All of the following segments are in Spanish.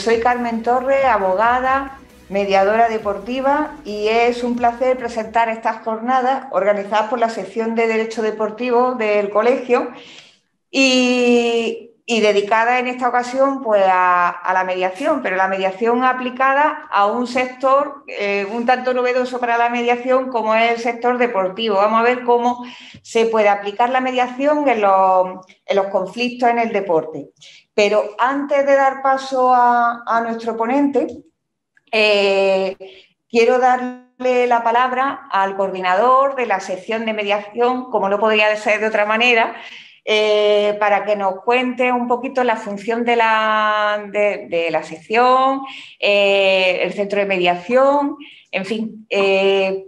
soy Carmen Torres, abogada, mediadora deportiva, y es un placer presentar estas jornadas organizadas por la sección de Derecho Deportivo del colegio y dedicada en esta ocasión pues, a la mediación, pero la mediación aplicada a un sector un tanto novedoso para la mediación como es el sector deportivo. Vamos a ver cómo se puede aplicar la mediación en los conflictos en el deporte. Pero antes de dar paso a nuestro ponente, quiero darle la palabra al coordinador de la sección de mediación, como no podría ser de otra manera, para que nos cuente un poquito la función de la sección, el centro de mediación, en fin,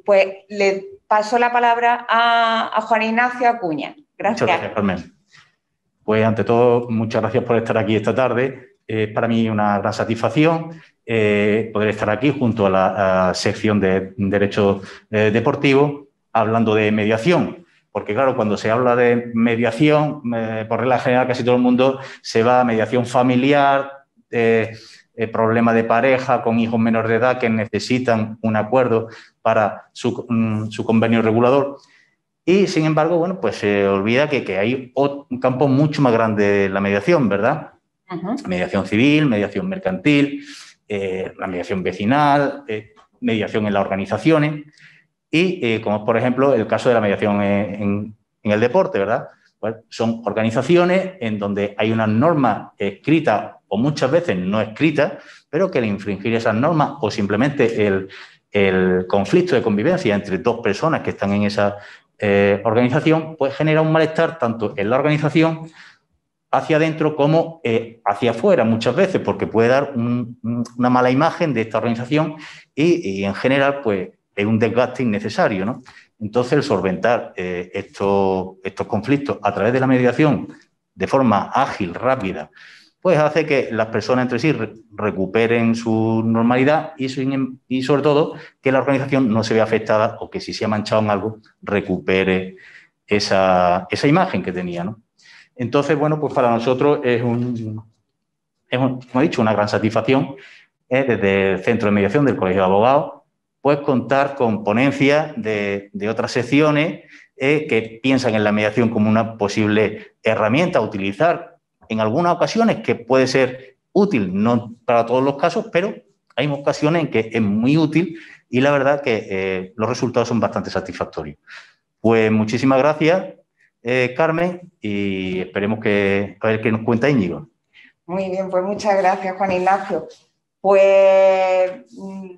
pues le paso la palabra a Juan Ignacio Acuña. Gracias. Muchas gracias, Carmen. Pues ante todo, muchas gracias por estar aquí esta tarde. Es para mí una gran satisfacción poder estar aquí junto a la sección de Derecho Deportivo hablando de mediación. Porque, claro, cuando se habla de mediación, por regla general, casi todo el mundo se va a mediación familiar, problema de pareja con hijos menores de edad que necesitan un acuerdo para su convenio regulador. Y, sin embargo, bueno, pues se olvida que hay un campo mucho más grande de la mediación, ¿verdad? Mediación civil, mediación mercantil, la mediación vecinal, mediación en las organizaciones. Y como es, por ejemplo, el caso de la mediación en el deporte, ¿verdad? Pues son organizaciones en donde hay unas normas escritas o muchas veces no escritas, pero que al infringir esas normas o simplemente el conflicto de convivencia entre dos personas que están en esa organización, pues genera un malestar tanto en la organización hacia adentro como hacia afuera muchas veces, porque puede dar una mala imagen de esta organización y en general, pues, es un desgaste innecesario, ¿no? Entonces, el solventar estos conflictos a través de la mediación de forma ágil, rápida, pues hace que las personas entre sí recuperen su normalidad y sobre todo, que la organización no se vea afectada o que si se ha manchado en algo, recupere esa imagen que tenía, ¿no? Entonces, bueno, pues para nosotros es, como he dicho, una gran satisfacción desde el Centro de Mediación del Colegio de Abogados, pues contar con ponencias de otras secciones que piensan en la mediación como una posible herramienta a utilizar en algunas ocasiones que puede ser útil, no para todos los casos, pero hay ocasiones en que es muy útil y la verdad que los resultados son bastante satisfactorios. Pues muchísimas gracias, Carmen, y esperemos a ver qué nos cuenta Íñigo. Muy bien, pues muchas gracias, Juan Ignacio. Pues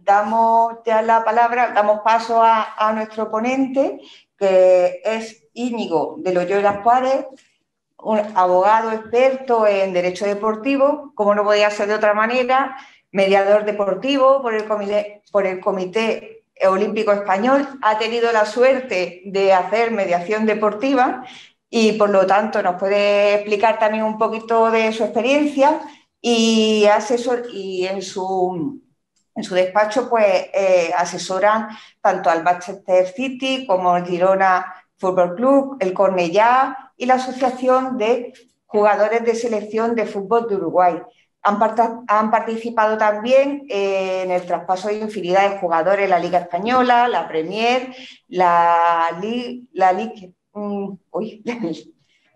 damos ya la palabra, damos paso a nuestro ponente, que es Íñigo de Loyola Juárez, un abogado experto en Derecho Deportivo, como no podía ser de otra manera, mediador deportivo por el Comité Olímpico Español, ha tenido la suerte de hacer mediación deportiva y, por lo tanto, nos puede explicar también un poquito de su experiencia y en su despacho pues asesoran tanto al Manchester City como el Girona Fútbol Club, el Cornellá y la Asociación de Jugadores de Selección de Fútbol de Uruguay. Han participado también en el traspaso de infinidad de jugadores en la Liga Española, la Premier,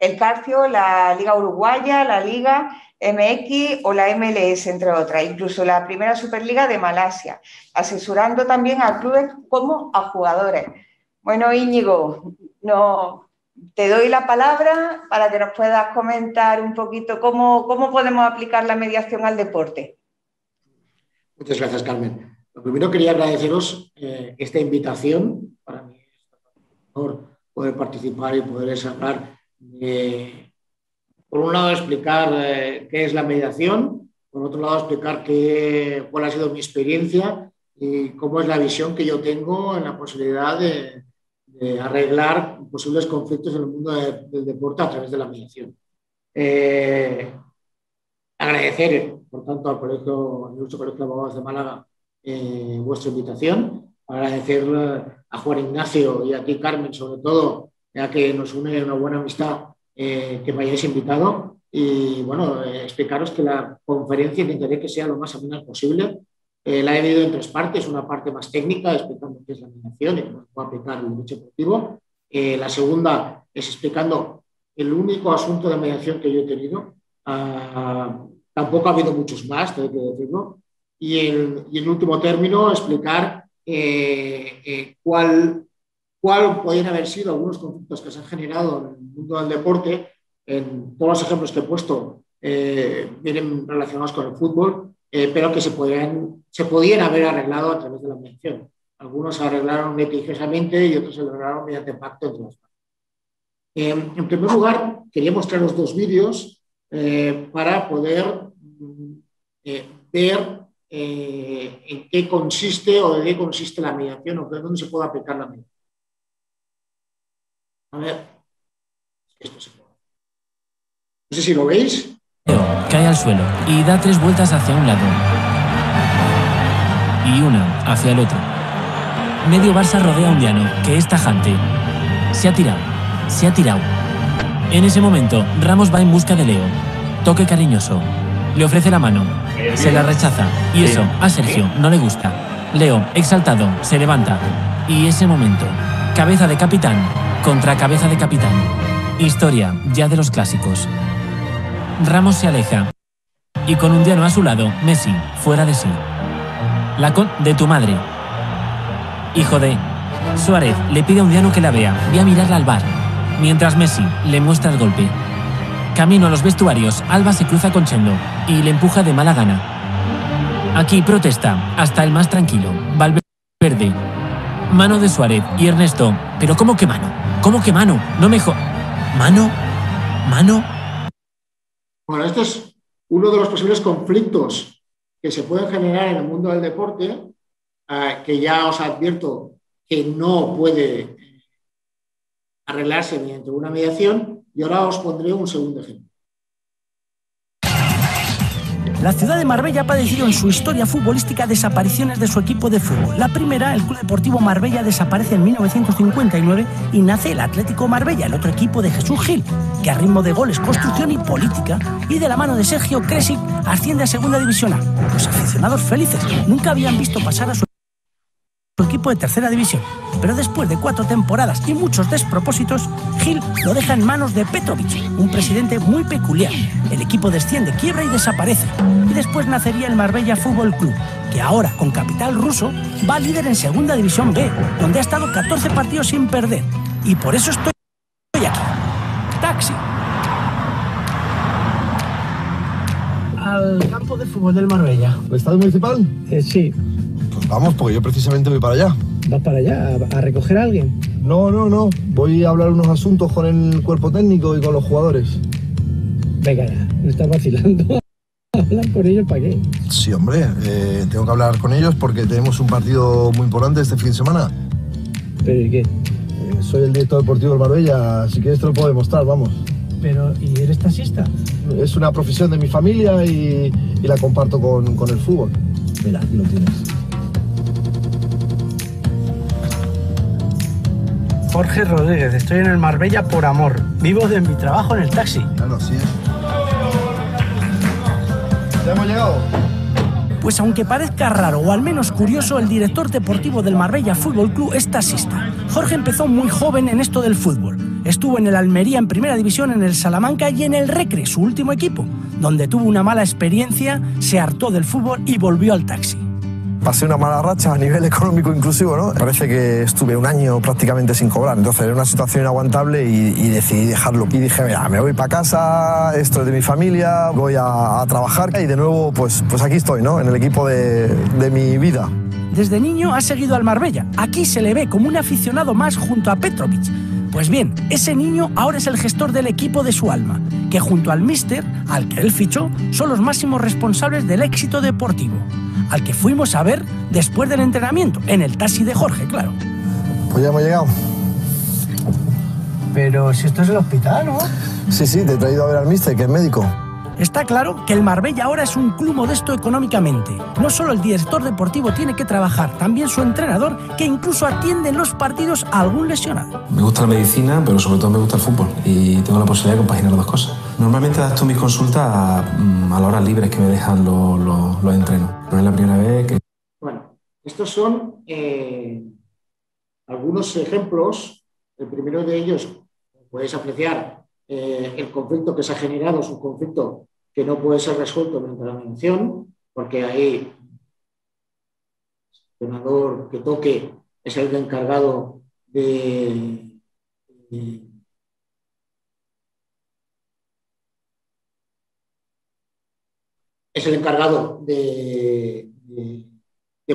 el Carcio, la Liga Uruguaya, la Liga MX o la MLS, entre otras, incluso la primera Superliga de Malasia, asesorando también a clubes como a jugadores. Bueno, Íñigo, te doy la palabra para que nos puedas comentar un poquito cómo podemos aplicar la mediación al deporte. Muchas gracias, Carmen. Lo primero quería agradeceros esta invitación. Para mí es un honor poder participar y poder hablar por un lado, explicar qué es la mediación, por otro lado, explicar cuál ha sido mi experiencia y cómo es la visión que yo tengo en la posibilidad de arreglar posibles conflictos en el mundo del deporte a través de la mediación. Agradecer, por tanto, al Ilustre Colegio de Abogados de Málaga vuestra invitación, agradecer a Juan Ignacio y a ti, Carmen, sobre todo, ya que nos une una buena amistad, que me hayáis invitado y bueno, explicaros que la conferencia intentaré que sea lo más amena posible. La he dividido en 3 partes, una parte más técnica, explicando qué es la mediación y cómo se puede aplicar el derecho deportivo. La segunda es explicando el único asunto de mediación que yo he tenido. Tampoco ha habido muchos más, tengo que decirlo. Y en último término, explicar cuál podrían haber sido algunos conflictos que se han generado en el mundo del deporte. En todos los ejemplos que he puesto vienen relacionados con el fútbol, pero que se podían haber arreglado a través de la mediación. Algunos se arreglaron litigiosamente y otros se arreglaron mediante pacto entre las partes. En primer lugar, quería mostraros 2 vídeos para poder ver en qué consiste o de qué consiste la mediación o de dónde se puede aplicar la mediación. A ver, esto se puede. No sé si lo veis. Cae al suelo y da 3 vueltas hacia un lado y una hacia el otro. Medio Barça rodea a un diano que es tajante. Se ha tirado. En ese momento, Ramos va en busca de Leo. Toque cariñoso. Le ofrece la mano. Se la rechaza. Y eso a Sergio no le gusta. Leo, exaltado, se levanta. Y ese momento, cabeza de capitán contra cabeza de capitán. Historia ya de los clásicos. Ramos se aleja. Y con un diano a su lado, Messi, fuera de sí. De tu madre. Hijo de... Suárez le pide a un diano que la vea. Ve a mirarla al bar. Mientras Messi le muestra el golpe. Camino a los vestuarios, Alba se cruza con Chendo y le empuja de mala gana. Aquí protesta hasta el más tranquilo. Valverde. Mano de Suárez y Ernesto. ¿Pero cómo que mano? ¿Cómo que mano? No me ¿Mano? Bueno, este es uno de los posibles conflictos que se pueden generar en el mundo del deporte, que ya os advierto que no puede arreglarse mediante una mediación, y ahora os pondré un segundo ejemplo. La ciudad de Marbella ha padecido en su historia futbolística desapariciones de su equipo de fútbol. La primera, el Club Deportivo Marbella, desaparece en 1959 y nace el Atlético Marbella, el otro equipo de Jesús Gil, que a ritmo de goles, construcción y política, y de la mano de Sergio Kresic, asciende a Segunda División A. Los aficionados felices nunca habían visto pasar a su equipo de Tercera División, pero después de 4 temporadas y muchos despropósitos, Gil lo deja en manos de Petrovic, un presidente muy peculiar. El equipo desciende, quiebra y desaparece. Y después nacería el Marbella Fútbol Club, que ahora, con capital ruso, va líder en Segunda División B, donde ha estado 14 partidos sin perder. Y por eso estoy aquí. Taxi. Al campo de fútbol del Marbella. ¿El estadio municipal? Sí. Pues vamos, porque yo precisamente voy para allá. ¿Vas para allá? ¿A recoger a alguien? No. Voy a hablar unos asuntos con el cuerpo técnico y con los jugadores. Venga, me estás vacilando. ¿Hablar con ellos para qué? Sí, hombre, tengo que hablar con ellos porque tenemos un partido muy importante este fin de semana. ¿Pero y qué? Soy el director deportivo del Marbella, así que esto lo puedo demostrar, vamos. Pero, ¿y eres taxista? Es una profesión de mi familia y la comparto con el fútbol. Mira, aquí lo tienes. Jorge Rodríguez, estoy en el Marbella por amor. Vivo de mi trabajo en el taxi. Claro, sí. ¿Ya hemos llegado? Pues aunque parezca raro o al menos curioso, el director deportivo del Marbella Fútbol Club es taxista. Jorge empezó muy joven en esto del fútbol. Estuvo en el Almería en Primera División, en el Salamanca y en el Recre, su último equipo, donde tuvo una mala experiencia, se hartó del fútbol y volvió al taxi. Pasé una mala racha a nivel económico inclusivo, ¿no? Parece que estuve un año prácticamente sin cobrar. Entonces era una situación inaguantable y decidí dejarlo. Y dije, mira, me voy para casa, esto es de mi familia, voy a trabajar. Y de nuevo, pues aquí estoy, ¿no? En el equipo de mi vida. Desde niño ha seguido al Marbella. Aquí se le ve como un aficionado más junto a Petrovic. Pues bien, ese niño ahora es el gestor del equipo de su alma, que junto al míster, al que él fichó, son los máximos responsables del éxito deportivo, al que fuimos a ver después del entrenamiento, en el taxi de Jorge, claro. Pues ya hemos llegado. Pero si esto es el hospital, ¿no? Sí, te he traído a ver al míster, que es médico. Está claro que el Marbella ahora es un club modesto económicamente. No solo el director deportivo tiene que trabajar, también su entrenador, que incluso atiende en los partidos a algún lesionado. Me gusta la medicina, pero sobre todo me gusta el fútbol y tengo la posibilidad de compaginar las dos cosas. Normalmente adapto mis consultas a las horas libres que me dejan los entrenos. No es la primera vez que... Bueno, estos son algunos ejemplos. El primero de ellos, podéis apreciar, el conflicto que se ha generado es un conflicto que no puede ser resuelto mediante la mediación, porque ahí el entrenador que toque es el encargado de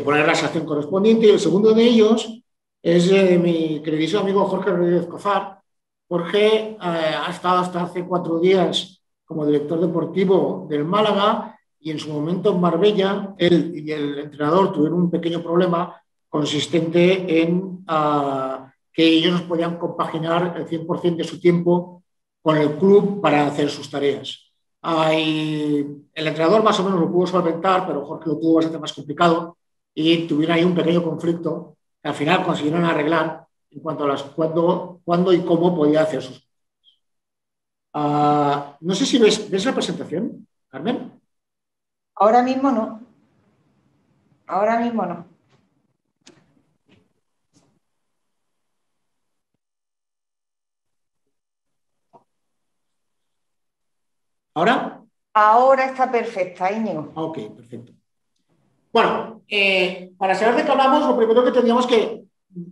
poner la sanción correspondiente. Y el segundo de ellos es mi queridísimo amigo Jorge Rodríguez Cozar. Jorge ha estado hasta hace 4 días como director deportivo del Málaga y en su momento en Marbella él y el entrenador tuvieron un pequeño problema consistente en que ellos no podían compaginar el 100% de su tiempo con el club para hacer sus tareas. El entrenador más o menos lo pudo solventar, pero Jorge lo tuvo bastante más complicado y tuvieron ahí un pequeño conflicto que al final consiguieron arreglar en cuanto a cuándo y cómo podía hacer sus cosas. No sé si ves la presentación, Carmen. Ahora mismo no. Ahora mismo no. ¿Ahora? Ahora está perfecta, Íñigo. Ok, perfecto. Bueno, para saber de qué hablamos, lo primero que tendríamos que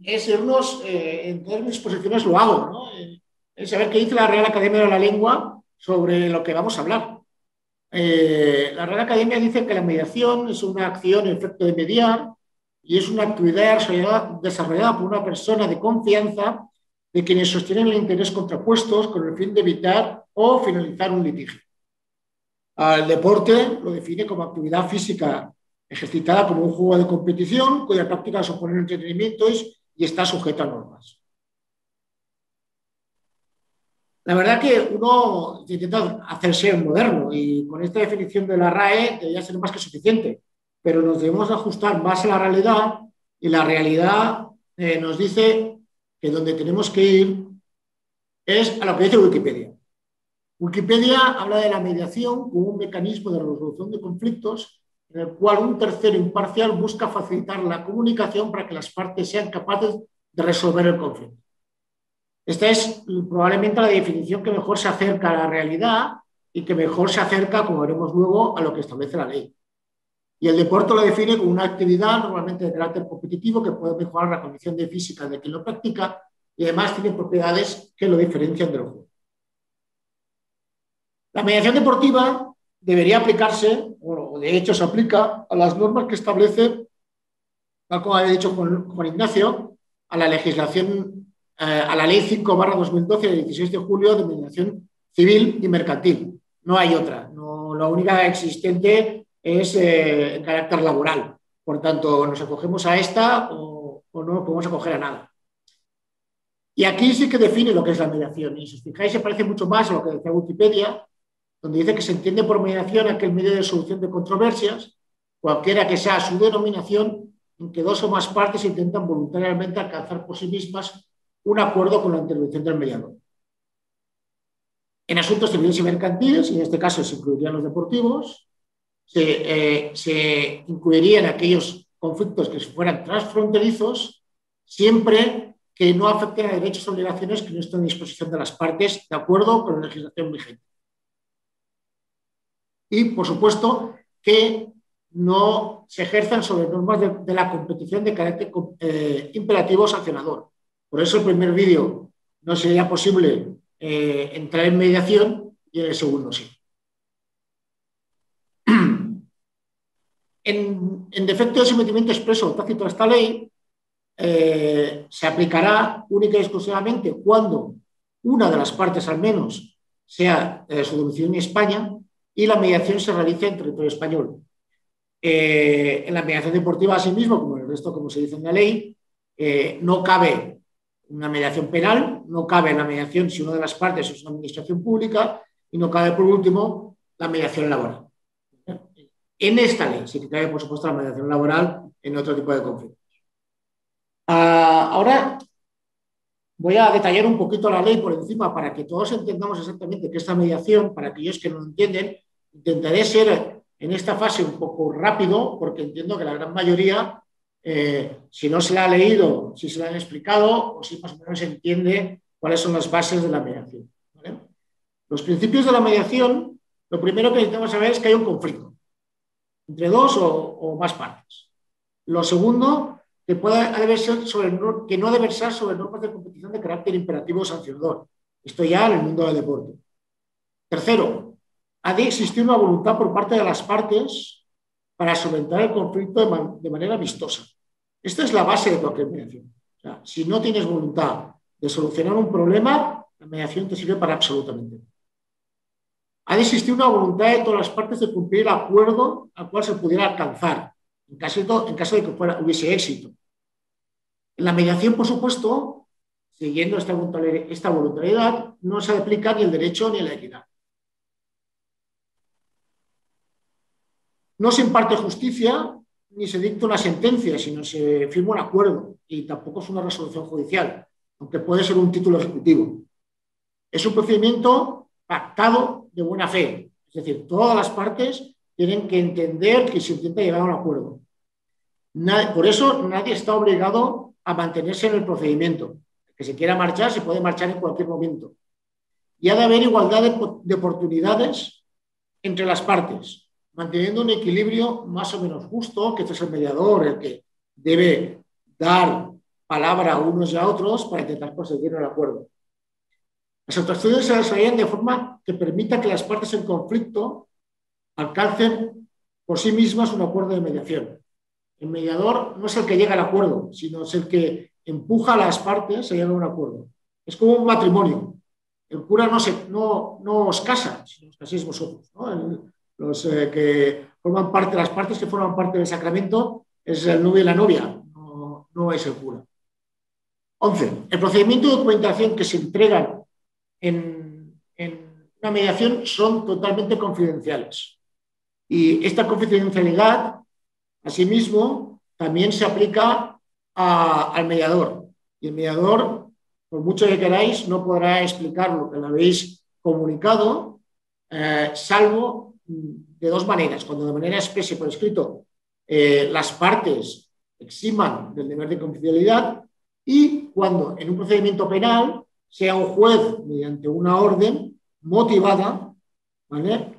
es irnos, en todas mis exposiciones lo hago, ¿no? Es saber qué dice la Real Academia de la Lengua sobre lo que vamos a hablar. La Real Academia dice que la mediación es una acción en efecto de mediar y es una actividad desarrollada por una persona de confianza de quienes sostienen el interés contrapuestos con el fin de evitar o finalizar un litigio. El deporte lo define como actividad física ejercitada como un juego de competición cuya práctica supone entretenimiento y está sujeta a normas. La verdad que uno intenta hacerse moderno y con esta definición de la RAE debería ser más que suficiente, pero nos debemos ajustar más a la realidad y la realidad nos dice que donde tenemos que ir es a lo que dice Wikipedia. Wikipedia habla de la mediación como un mecanismo de resolución de conflictos en el cual un tercero imparcial busca facilitar la comunicación para que las partes sean capaces de resolver el conflicto. Esta es probablemente la definición que mejor se acerca a la realidad y que mejor se acerca, como veremos luego, a lo que establece la ley. Y el deporte lo define como una actividad normalmente de carácter competitivo que puede mejorar la condición de física de quien lo practica y además tiene propiedades que lo diferencian del juego. La mediación deportiva debería aplicarse, o de hecho se aplica, a las normas que establece, tal como había dicho Juan Ignacio, a la legislación, a la Ley 5/2012 de 16 de julio de mediación civil y mercantil. No hay otra. No, la única existente es en carácter laboral. Por tanto, nos acogemos a esta o no podemos acoger a nada. Y aquí sí que define lo que es la mediación. Y si os fijáis, se parece mucho más a lo que decía Wikipedia, donde dice que se entiende por mediación aquel medio de solución de controversias, cualquiera que sea su denominación, en que dos o más partes intentan voluntariamente alcanzar por sí mismas un acuerdo con la intervención del mediador. En asuntos civiles y mercantiles, y en este caso se incluirían los deportivos, se incluirían aquellos conflictos que fueran transfronterizos, siempre que no afecten a derechos o obligaciones que no estén a disposición de las partes de acuerdo con la legislación vigente. Y, por supuesto, que no se ejerzan sobre normas de la competición de carácter imperativo sancionador. Por eso el primer vídeo no sería posible entrar en mediación y en el segundo sí. En defecto de sometimiento expreso o tácito a esta ley, se aplicará única y exclusivamente cuando una de las partes al menos sea su domicilio en España y la mediación se realiza en territorio español. En la mediación deportiva, asimismo, como en el resto, como se dice en la ley, no cabe una mediación penal, no cabe la mediación si una de las partes es una administración pública y no cabe, por último, la mediación laboral. En esta ley sí que cabe, por supuesto, la mediación laboral en otro tipo de conflictos. Ahora, voy a detallar un poquito la ley por encima para que todos entendamos exactamente qué es la mediación. Para aquellos que no lo entienden, intentaré ser en esta fase un poco rápido, porque entiendo que la gran mayoría, si no se la ha leído, si se la han explicado, o si más o menos entiende cuáles son las bases de la mediación, ¿vale? Los principios de la mediación, lo primero que necesitamos saber es que hay un conflicto entre dos o más partes. Lo segundo, que no debe ser sobre normas de competición de carácter imperativo o sancionador. Esto ya en el mundo del deporte. Tercero, ha de existir una voluntad por parte de las partes para solventar el conflicto de manera vistosa. Esta es la base de cualquier mediación. O sea, si no tienes voluntad de solucionar un problema, la mediación te sirve para absolutamente nada. Ha de existir una voluntad de todas las partes de cumplir el acuerdo al cual se pudiera alcanzar, en caso de que hubiese éxito. En la mediación, por supuesto, siguiendo esta voluntariedad, no se aplica ni el derecho ni la equidad. No se imparte justicia ni se dicta una sentencia, sino se firma un acuerdo, y tampoco es una resolución judicial, aunque puede ser un título ejecutivo. Es un procedimiento pactado de buena fe, es decir, todas las partes tienen que entender que se intenta llegar a un acuerdo. Por eso nadie está obligado a mantenerse en el procedimiento. El que se quiera marchar se puede marchar en cualquier momento. Y ha de haber igualdad de oportunidades entre las partes, manteniendo un equilibrio más o menos justo, que este es el mediador, el que debe dar palabra a unos y a otros para intentar conseguir el acuerdo. Las actuaciones se desarrollan de forma que permita que las partes en conflicto alcancen por sí mismas un acuerdo de mediación. El mediador no es el que llega al acuerdo, sino es el que empuja a las partes a llegar a un acuerdo. Es como un matrimonio. El cura no os casa, sino os caséis vosotros, ¿no? Las partes que forman parte del sacramento es el novio y la novia, no es el cura. 11. El procedimiento de documentación que se entregan en una mediación son totalmente confidenciales. Y esta confidencialidad, asimismo, también se aplica al mediador. Y el mediador, por mucho que queráis, no podrá explicar lo que le habéis comunicado, salvo de dos maneras. Cuando de manera expresa y por escrito las partes eximan del deber de confidencialidad, y cuando en un procedimiento penal sea un juez, mediante una orden motivada, ¿vale?,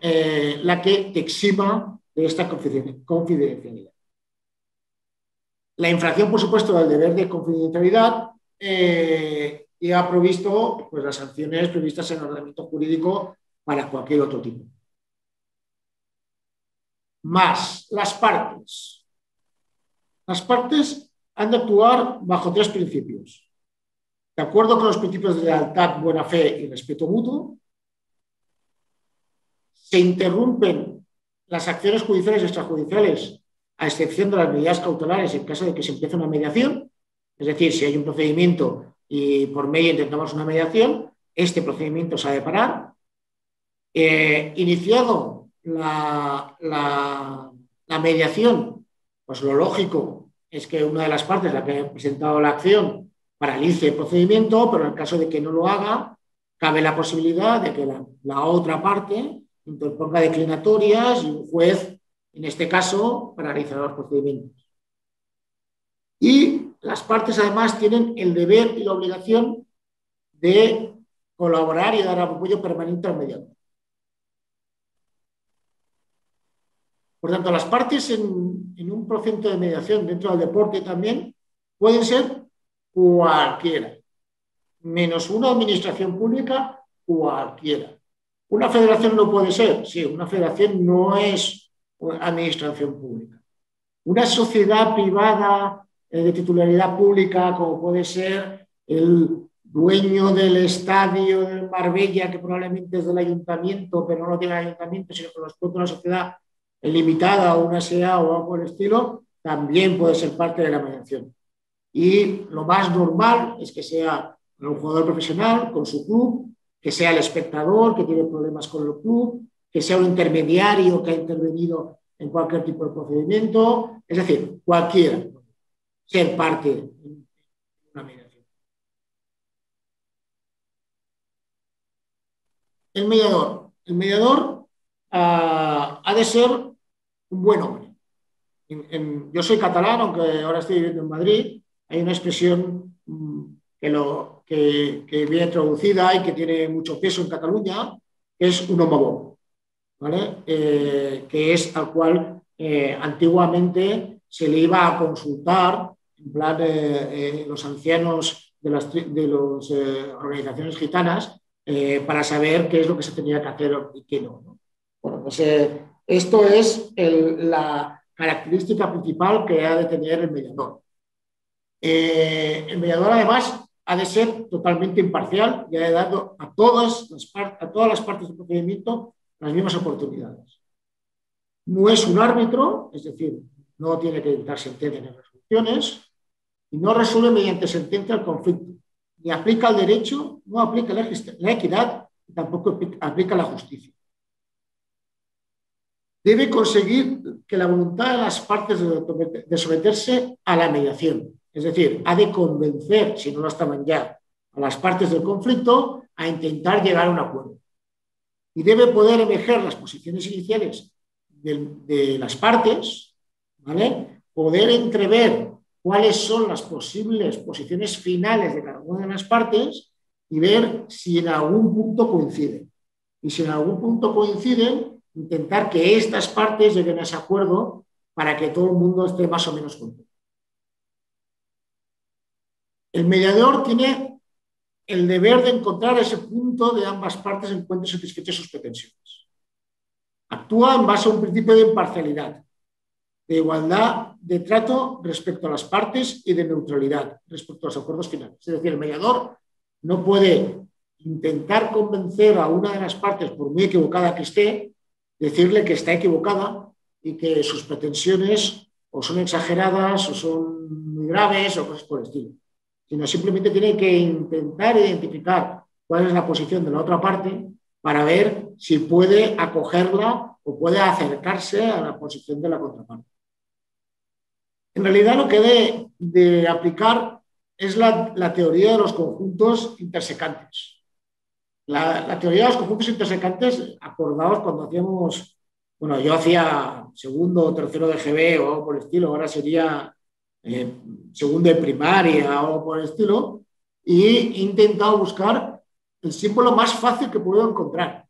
la que te exima de esta confidencialidad. La infracción, por supuesto, del deber de confidencialidad ha provisto, pues, las sanciones previstas en el ordenamiento jurídico para cualquier otro tipo. Más las partes. Las partes han de actuar bajo tres principios. De acuerdo con los principios de lealtad, buena fe y respeto mutuo. Se interrumpen las acciones judiciales y extrajudiciales, a excepción de las medidas cautelares en caso de que se empiece una mediación. Es decir, si hay un procedimiento y por medio intentamos una mediación, este procedimiento se ha de parar. Iniciado la mediación, pues lo lógico es que una de las partes, la que ha presentado la acción, paralice el procedimiento, pero en el caso de que no lo haga, cabe la posibilidad de que la otra parte interponga declinatorias y un juez, en este caso, paralizará los procedimientos. Y las partes, además, tienen el deber y la obligación de colaborar y dar apoyo permanente al mediador. Por tanto, las partes en un procedimiento de mediación dentro del deporte también pueden ser cualquiera, menos una administración pública, cualquiera. ¿Una federación no puede ser? Sí, una federación no es administración pública. Una sociedad privada de titularidad pública, como puede ser el dueño del estadio de Marbella, que probablemente es del ayuntamiento, pero no lo tiene el ayuntamiento, sino que lo explota una sociedad limitada o una SEA o algo por el estilo, también puede ser parte de la mediación. Y lo más normal es que sea un jugador profesional con su club, que sea el espectador que tiene problemas con el club, que sea un intermediario que ha intervenido en cualquier tipo de procedimiento, es decir, cualquiera ser parte de una mediación. El mediador ha de ser un buen hombre. Yo soy catalán, aunque ahora estoy viviendo en Madrid. Hay una expresión que viene traducida y que tiene mucho peso en Cataluña, que es un home bo, ¿vale? Que es al cual antiguamente se le iba a consultar, en plan los ancianos de las organizaciones gitanas, para saber qué es lo que se tenía que hacer y qué no, ¿no? Bueno, pues esto es la característica principal que ha de tener el mediador. El mediador, además, ha de ser totalmente imparcial y ha de dar a todas las partes del procedimiento las mismas oportunidades. No es un árbitro, es decir, no tiene que dictar sentencias ni resoluciones, y no resuelve mediante sentencia el conflicto, ni aplica el derecho, no aplica la equidad, y tampoco aplica la justicia. Debe conseguir que la voluntad de las partes de someterse a la mediación. Es decir, ha de convencer, si no lo estaban ya, a las partes del conflicto a intentar llegar a un acuerdo. Y debe poder emerger las posiciones iniciales de las partes, ¿vale? Poder entrever cuáles son las posibles posiciones finales de cada una de las partes y ver si en algún punto coinciden. Y si en algún punto coinciden, intentar que estas partes lleguen a ese acuerdo para que todo el mundo esté más o menos contento. El mediador tiene el deber de encontrar ese punto de ambas partes encuentren satisfechas sus pretensiones. Actúa en base a un principio de imparcialidad, de igualdad de trato respecto a las partes y de neutralidad respecto a los acuerdos finales. Es decir, el mediador no puede intentar convencer a una de las partes, por muy equivocada que esté, decirle que está equivocada y que sus pretensiones o son exageradas o son muy graves o cosas por el estilo, sino simplemente tiene que intentar identificar cuál es la posición de la otra parte para ver si puede acogerla o puede acercarse a la posición de la contraparte. En realidad lo que debe de aplicar es la teoría de los conjuntos intersecantes. La teoría de los conjuntos intersecantes, acordaos cuando hacíamos, bueno, yo hacía segundo o tercero de GB o por el estilo, ahora sería segundo de primaria o por el estilo, y he intentado buscar el símbolo más fácil que puedo encontrar.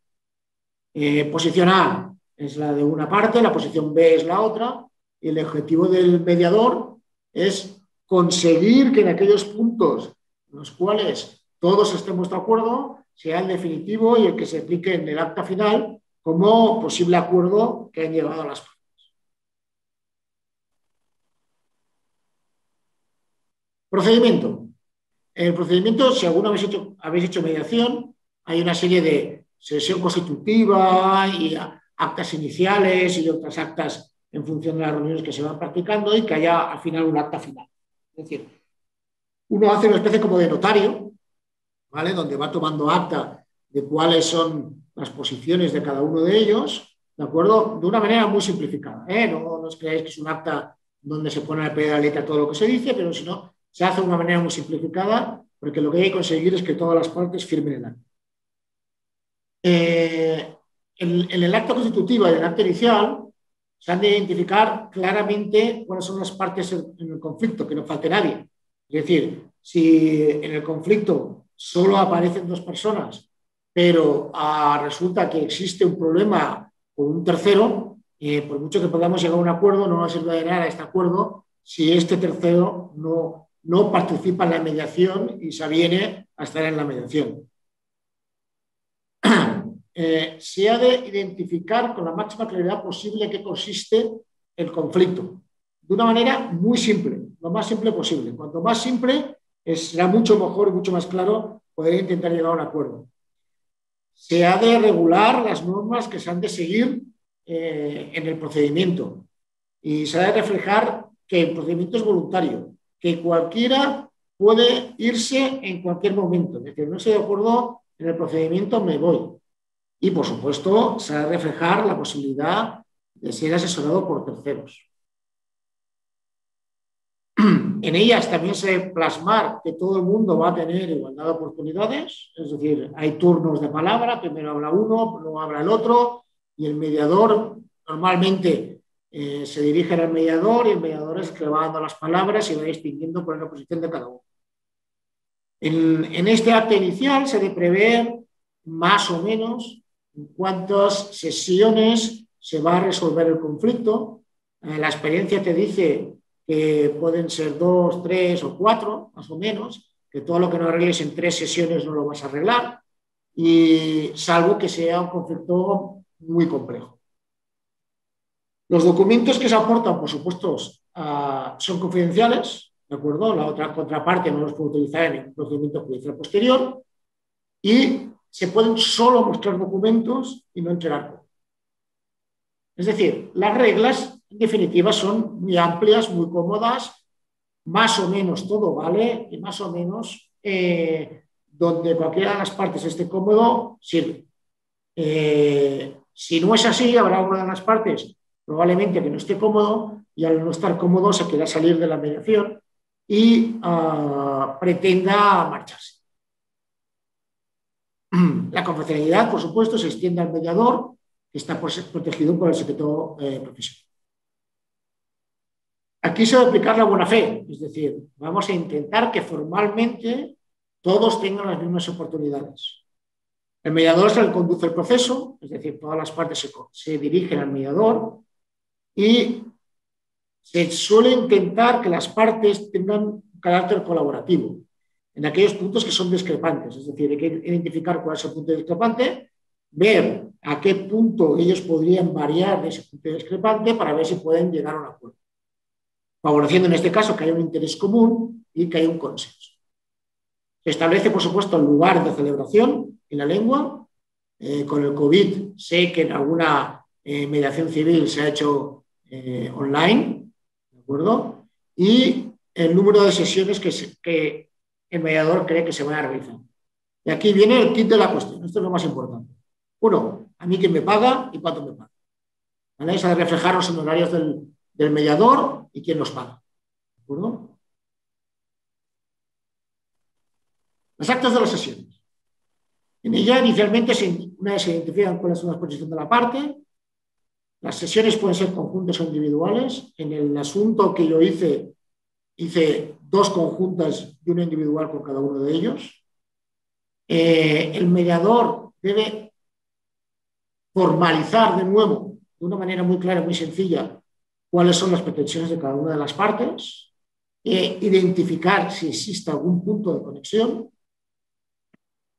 Posición A es la de una parte, la posición B es la otra, y el objetivo del mediador es conseguir que en aquellos puntos en los cuales todos estemos de acuerdo sea el definitivo y el que se aplique en el acta final como posible acuerdo que han llegado a las partes. Procedimiento. En el procedimiento, si alguno habéis hecho mediación, hay una serie de sesión constitutiva y actas iniciales y otras actas en función de las reuniones que se van practicando y que haya al final un acta final. Es decir, uno hace una especie como de notario, ¿vale? Donde va tomando acta de cuáles son las posiciones de cada uno de ellos, ¿de acuerdo? De una manera muy simplificada, ¿eh? No os creáis que es un acta donde se pone al pie de la letra todo lo que se dice, pero si no, se hace de una manera muy simplificada porque lo que hay que conseguir es que todas las partes firmen el acta. En el acta constitutiva y el acta inicial se han de identificar claramente cuáles son las partes en el conflicto, que no falte nadie. Es decir, si en el conflicto solo aparecen dos personas, pero resulta que existe un problema con un tercero, por mucho que podamos llegar a un acuerdo, no va a servir de nada este acuerdo si este tercero no participa en la mediación y se aviene a estar en la mediación. Se ha de identificar con la máxima claridad posible en qué consiste el conflicto, de una manera muy simple, lo más simple posible. Cuanto más simple, será mucho mejor y mucho más claro poder intentar llegar a un acuerdo. Se ha de regular las normas que se han de seguir en el procedimiento y se ha de reflejar que el procedimiento es voluntario, que cualquiera puede irse en cualquier momento. Es decir, no estoy de acuerdo en el procedimiento, me voy. Y, por supuesto, se ha de reflejar la posibilidad de ser asesorado por terceros. En ellas también se debe plasmar que todo el mundo va a tener igualdad de oportunidades, es decir, hay turnos de palabra, primero habla uno, luego habla el otro, y el mediador normalmente se dirige al mediador y el mediador es el que va dando las palabras y va distinguiendo cuál es la posición de cada uno. En este acto inicial se debe prever más o menos en cuántas sesiones se va a resolver el conflicto. La experiencia te dice que pueden ser 2, 3 o 4, más o menos, que todo lo que no arregles en 3 sesiones no lo vas a arreglar, y salvo que sea un conflicto muy complejo. Los documentos que se aportan, por supuesto, son confidenciales, ¿de acuerdo? La otra contraparte no los puede utilizar en ningún procedimiento judicial posterior, y se pueden solo mostrar documentos y no entregar copias. Es decir, las reglas en definitiva son muy amplias, muy cómodas, más o menos todo vale y más o menos donde cualquiera de las partes esté cómodo, sirve. Si no es así, habrá una de las partes probablemente que no esté cómodo y al no estar cómodo se quiera salir de la mediación y pretenda marcharse. La confidencialidad, por supuesto, se extiende al mediador, que está protegido por el secreto profesional. Aquí se va a aplicar la buena fe, es decir, vamos a intentar que formalmente todos tengan las mismas oportunidades. El mediador es el que conduce el proceso, es decir, todas las partes se dirigen al mediador y se suele intentar que las partes tengan un carácter colaborativo en aquellos puntos que son discrepantes, es decir, hay que identificar cuál es el punto discrepante, ver a qué punto ellos podrían variar de ese punto discrepante para ver si pueden llegar a un acuerdo, favoreciendo en este caso que haya un interés común y que haya un consenso. Se establece, por supuesto, el lugar de celebración en la lengua. Con el COVID sé que en alguna mediación civil se ha hecho online, ¿de acuerdo? Y el número de sesiones que el mediador cree que se van a realizar. Y aquí viene el kit de la cuestión. Esto es lo más importante. Uno, a mí quién me paga y cuánto me paga. ¿Vale? Eso de reflejar los honorarios del mediador y quién los paga. ¿De acuerdo? Las actas de las sesiones. En ella inicialmente una vez se identifican cuáles son las posiciones de la parte. Las sesiones pueden ser conjuntas o individuales. En el asunto que yo hice 2 conjuntas y una individual con cada uno de ellos. El mediador debe formalizar de nuevo, de una manera muy clara, muy sencilla, cuáles son las pretensiones de cada una de las partes, identificar si existe algún punto de conexión.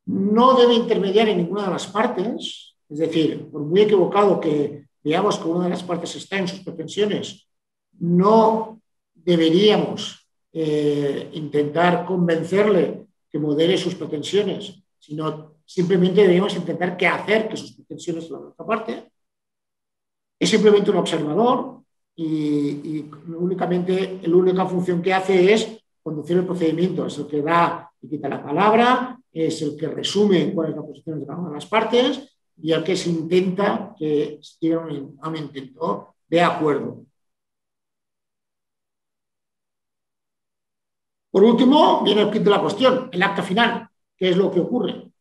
No debe intermediar en ninguna de las partes, es decir, por muy equivocado que veamos que una de las partes está en sus pretensiones, no deberíamos intentar convencerle que modere sus pretensiones, sino simplemente deberíamos intentar que acerque sus pretensiones a la otra parte. Es simplemente un observador y únicamente la única función que hace es conducir el procedimiento, es el que da y quita la palabra, es el que resume cuál es la posición de cada una de las partes y el que se intenta que llegue a un intento de acuerdo. Por último, viene el kit de la cuestión, el acta final. ¿Qué es lo que ocurre?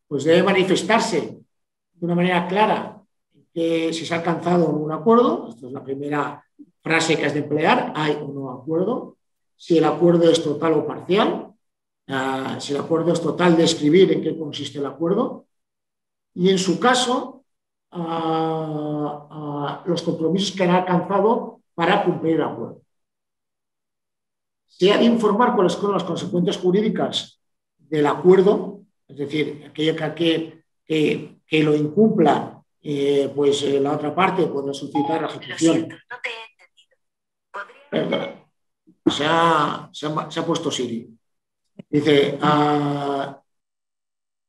Pues debe manifestarse de una manera clara que si se ha alcanzado un acuerdo. Esta es la primera frase que has de emplear, hay o no acuerdo. Si el acuerdo es total o parcial. Si el acuerdo es total, describir en qué consiste el acuerdo. Y en su caso, los compromisos que han alcanzado para cumplir el acuerdo. Se ha de informar cuáles son las consecuencias jurídicas del acuerdo, es decir, aquello que lo incumpla, pues la otra parte puede solicitar la ejecución. Lo siento, no te he entendido. Perdón. Se ha puesto Siri. Dice,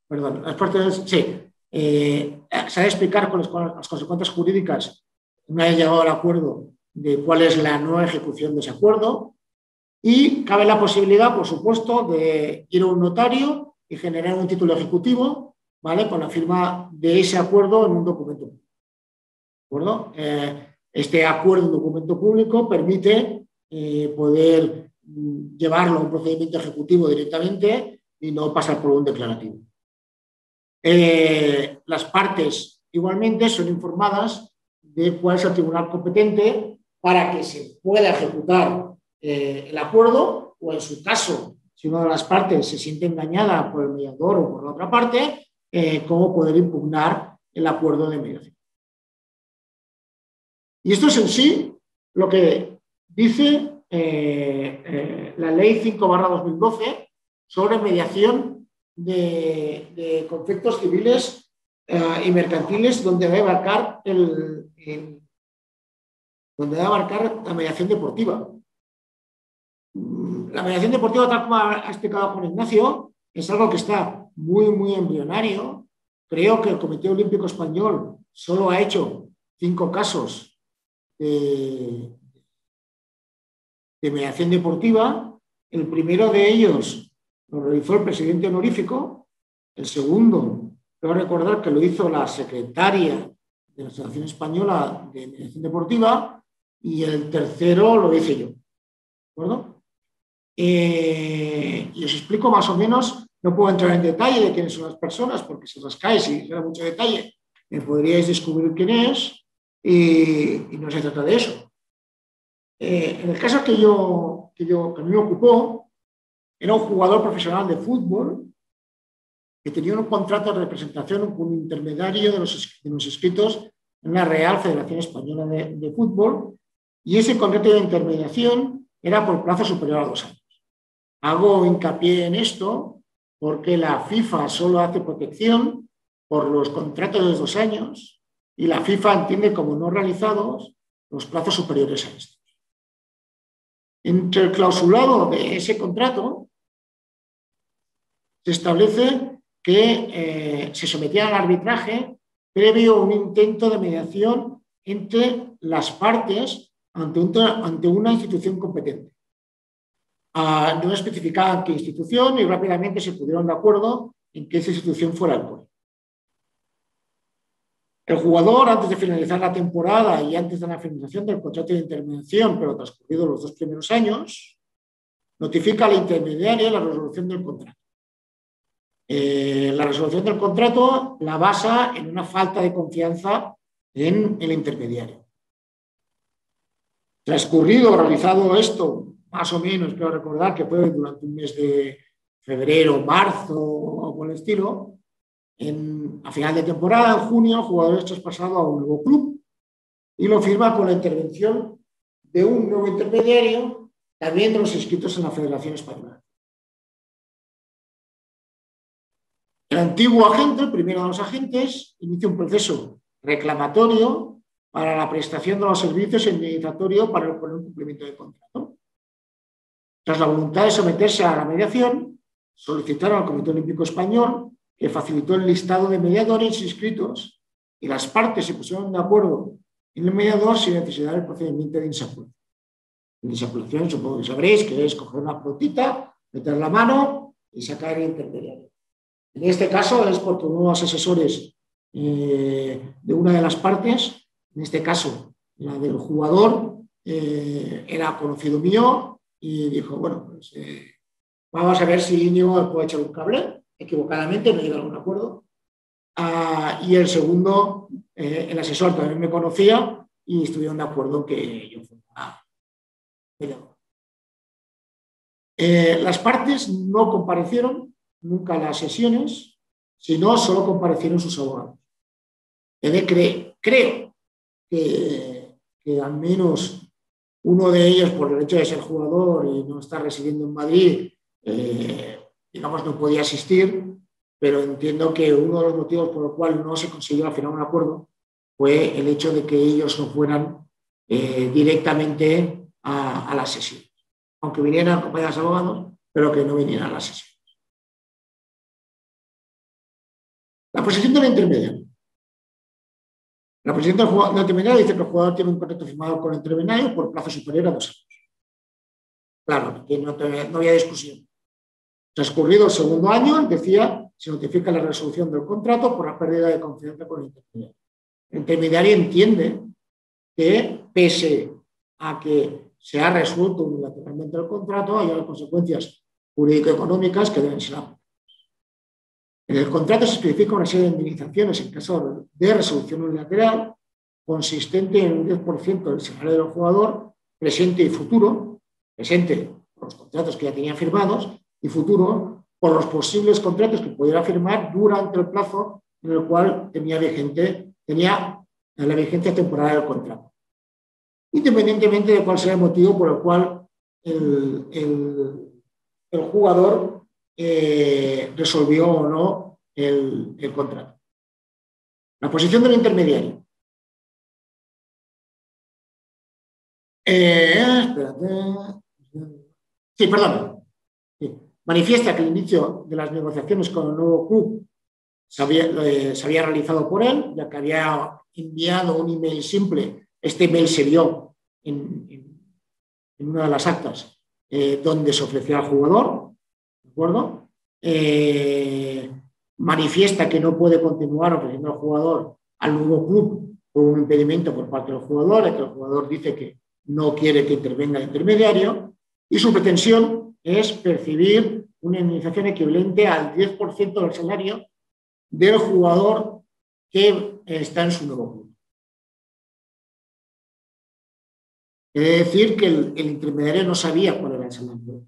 perdón, las partes, sí, se ha de explicar cuáles son las consecuencias jurídicas una vez llegado al acuerdo de cuál es la no ejecución de ese acuerdo. Y cabe la posibilidad, por supuesto, de ir a un notario y generar un título ejecutivo, ¿vale? Con la firma de ese acuerdo en un documento público. ¿De acuerdo? Este acuerdo en documento público permite poder llevarlo a un procedimiento ejecutivo directamente y no pasar por un declarativo. Las partes igualmente son informadas de cuál es el tribunal competente para que se pueda ejecutar el acuerdo, o en su caso, si una de las partes se siente engañada por el mediador o por la otra parte, cómo poder impugnar el acuerdo de mediación. Y esto es en sí lo que dice la Ley 5/2012 sobre mediación de conflictos civiles y mercantiles, donde debe abarcar la mediación deportiva. La mediación deportiva, tal como ha explicado Juan Ignacio, es algo que está muy, muy embrionario. Creo que el Comité Olímpico Español solo ha hecho 5 casos de mediación deportiva. El primero de ellos lo realizó el presidente honorífico. El segundo, quiero recordar que lo hizo la secretaria de la Asociación Española de Mediación Deportiva, y el tercero lo hice yo. ¿De acuerdo? Y os explico más o menos. No puedo entrar en detalle de quiénes son las personas, porque si rascáis y da mucho detalle, podríais descubrir quién es, y no se trata de eso. En el caso que a mí me ocupó, era un jugador profesional de fútbol que tenía un contrato de representación con un intermediario de los inscritos en la Real Federación Española de Fútbol, y ese contrato de intermediación era por plazo superior a 2 años. Hago hincapié en esto porque la FIFA solo hace protección por los contratos de 2 años, y la FIFA entiende como no realizados los plazos superiores a estos. Entre el clausulado de ese contrato se establece que se sometía al arbitraje previo a un intento de mediación entre las partes ante una institución competente. No especificaban qué institución, y rápidamente se pusieron de acuerdo en que esa institución fuera el COI. El jugador, antes de finalizar la temporada y antes de la finalización del contrato de intermediación, pero transcurridos los 2 primeros años, notifica al intermediario la resolución del contrato. La resolución del contrato la basa en una falta de confianza en el intermediario. Transcurrido, realizado esto, más o menos, quiero recordar que fue durante un mes de febrero, marzo o por el estilo, a final de temporada, en junio, el jugador es traspasado a un nuevo club y lo firma con la intervención de un nuevo intermediario, también de los inscritos en la Federación Española. El antiguo agente, el primero de los agentes, inicia un proceso reclamatorio para la prestación de los servicios indemnizatorio para el cumplimiento del contrato. Tras la voluntad de someterse a la mediación, solicitaron al Comité Olímpico Español, que facilitó el listado de mediadores inscritos, y las partes se pusieron de acuerdo en el mediador sin necesidad del procedimiento de insaculación. En insaculación, supongo que sabréis que es coger una pelotita, meter la mano y sacar el intermediario. En este caso es porque uno de los asesores de una de las partes, en este caso la del jugador, era conocido mío, y dijo, bueno, pues vamos a ver si Íñigo puede echar un cable. Equivocadamente no llegaron a un acuerdo. Y el segundo, el asesor también me conocía, y estuvieron de acuerdo que yo fuera mediador. Las partes no comparecieron nunca a las sesiones, sino solo comparecieron sus abogados. Creo que al menos uno de ellos, por el hecho de ser jugador y no estar residiendo en Madrid, digamos, no podía asistir, pero entiendo que uno de los motivos por los cuales no se consiguió al final un acuerdo fue el hecho de que ellos no fueran directamente a las sesiones, aunque vinieran acompañados de abogados, pero que no vinieran a las sesiones. La posición del intermediario. La posición del intermediario dice que el jugador tiene un contrato firmado con el intermediario por plazo superior a 2 años. Claro, que no había discusión. Transcurrido el segundo año, decía, se notifica la resolución del contrato por la pérdida de confianza con el intermediario. El intermediario entiende que, pese a que se ha resuelto unilateralmente el contrato, hay unas consecuencias jurídico-económicas que deben ser aplicadas. En el contrato se especifica una serie de indemnizaciones en caso de resolución unilateral consistente en un 10% del salario del jugador presente y futuro, presente por los contratos que ya tenía firmados y futuro por los posibles contratos que pudiera firmar durante el plazo en el cual tenía la vigencia temporal del contrato, independientemente de cuál sea el motivo por el cual el jugador resolvió o no el contrato. La posición del intermediario. Manifiesta que el inicio de las negociaciones con el nuevo club se había realizado por él, ya que había enviado un email simple. Este email se vio en una de las actas donde se ofrecía al jugador, ¿de acuerdo? Manifiesta que no puede continuar ofreciendo al jugador al nuevo club por un impedimento por parte del jugador, que el jugador dice que no quiere que intervenga el intermediario, y su pretensión es percibir una indemnización equivalente al 10% del salario del jugador que está en su nuevo club. Es decir, que el intermediario no sabía cuál era el salario.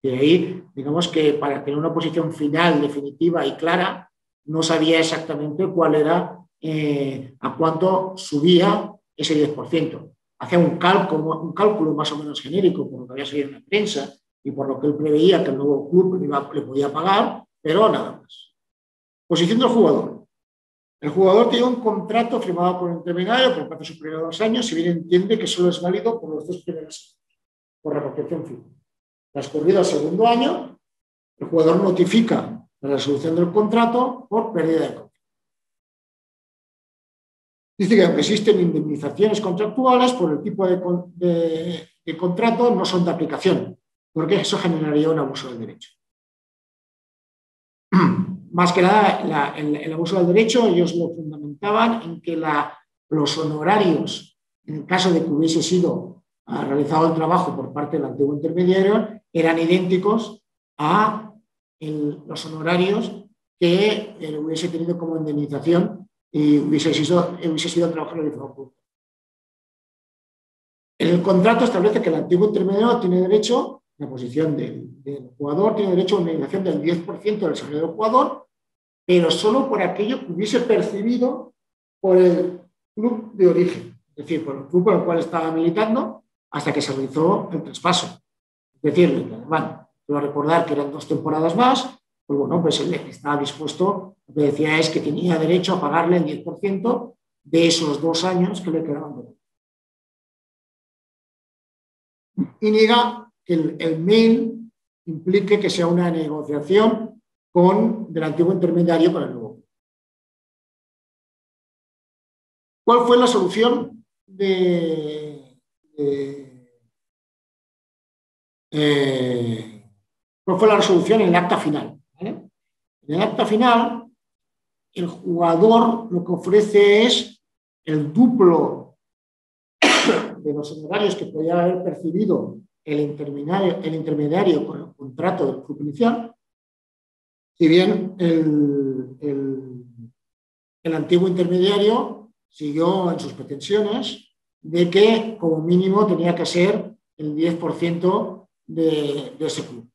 De ahí, digamos que para tener una posición final, definitiva y clara, no sabía exactamente cuál era, a cuánto subía ese 10%. Hacía un cálculo más o menos genérico por lo que había salido en la prensa y por lo que él preveía que el nuevo club le podía pagar, pero nada más. Posición del jugador. El jugador tiene un contrato firmado por el intermediario por plazo superior a 2 años, si bien entiende que solo es válido por los 2 primeros años, por la protección firme. Transcurrido el segundo año, el jugador notifica la resolución del contrato por pérdida de contrato. Dice que aunque existen indemnizaciones contractuales por el tipo de contrato, no son de aplicación, porque eso generaría un abuso del derecho. Más que nada, el abuso del derecho, ellos lo fundamentaban en que los honorarios, en el caso de que hubiese sido realizado el trabajo por parte del antiguo intermediario, eran idénticos a los honorarios que hubiese tenido como indemnización y hubiese sido trabajo realizado por. El contrato establece que el antiguo intermediario tiene derecho, la posición del jugador, tiene derecho a una indemnización del 10% del salario del jugador, pero solo por aquello que hubiese percibido por el club de origen, es decir, por el club por el cual estaba militando hasta que se realizó el traspaso. Es decir, bueno, quiero recordar que eran 2 temporadas más, pues bueno, pues él estaba dispuesto, lo que decía es que tenía derecho a pagarle el 10% de esos 2 años que le quedaban de. Y niega que el mail implique que sea una negociación del antiguo intermediario con el nuevo. ¿Cuál fue la solución cuál fue la resolución en el acta final? ¿Vale? En el acta final, el jugador lo que ofrece es el duplo de los honorarios que podía haber percibido el intermediario con el contrato del club inicial, si bien el antiguo intermediario siguió en sus pretensiones de que como mínimo tenía que ser el 10% de ese club.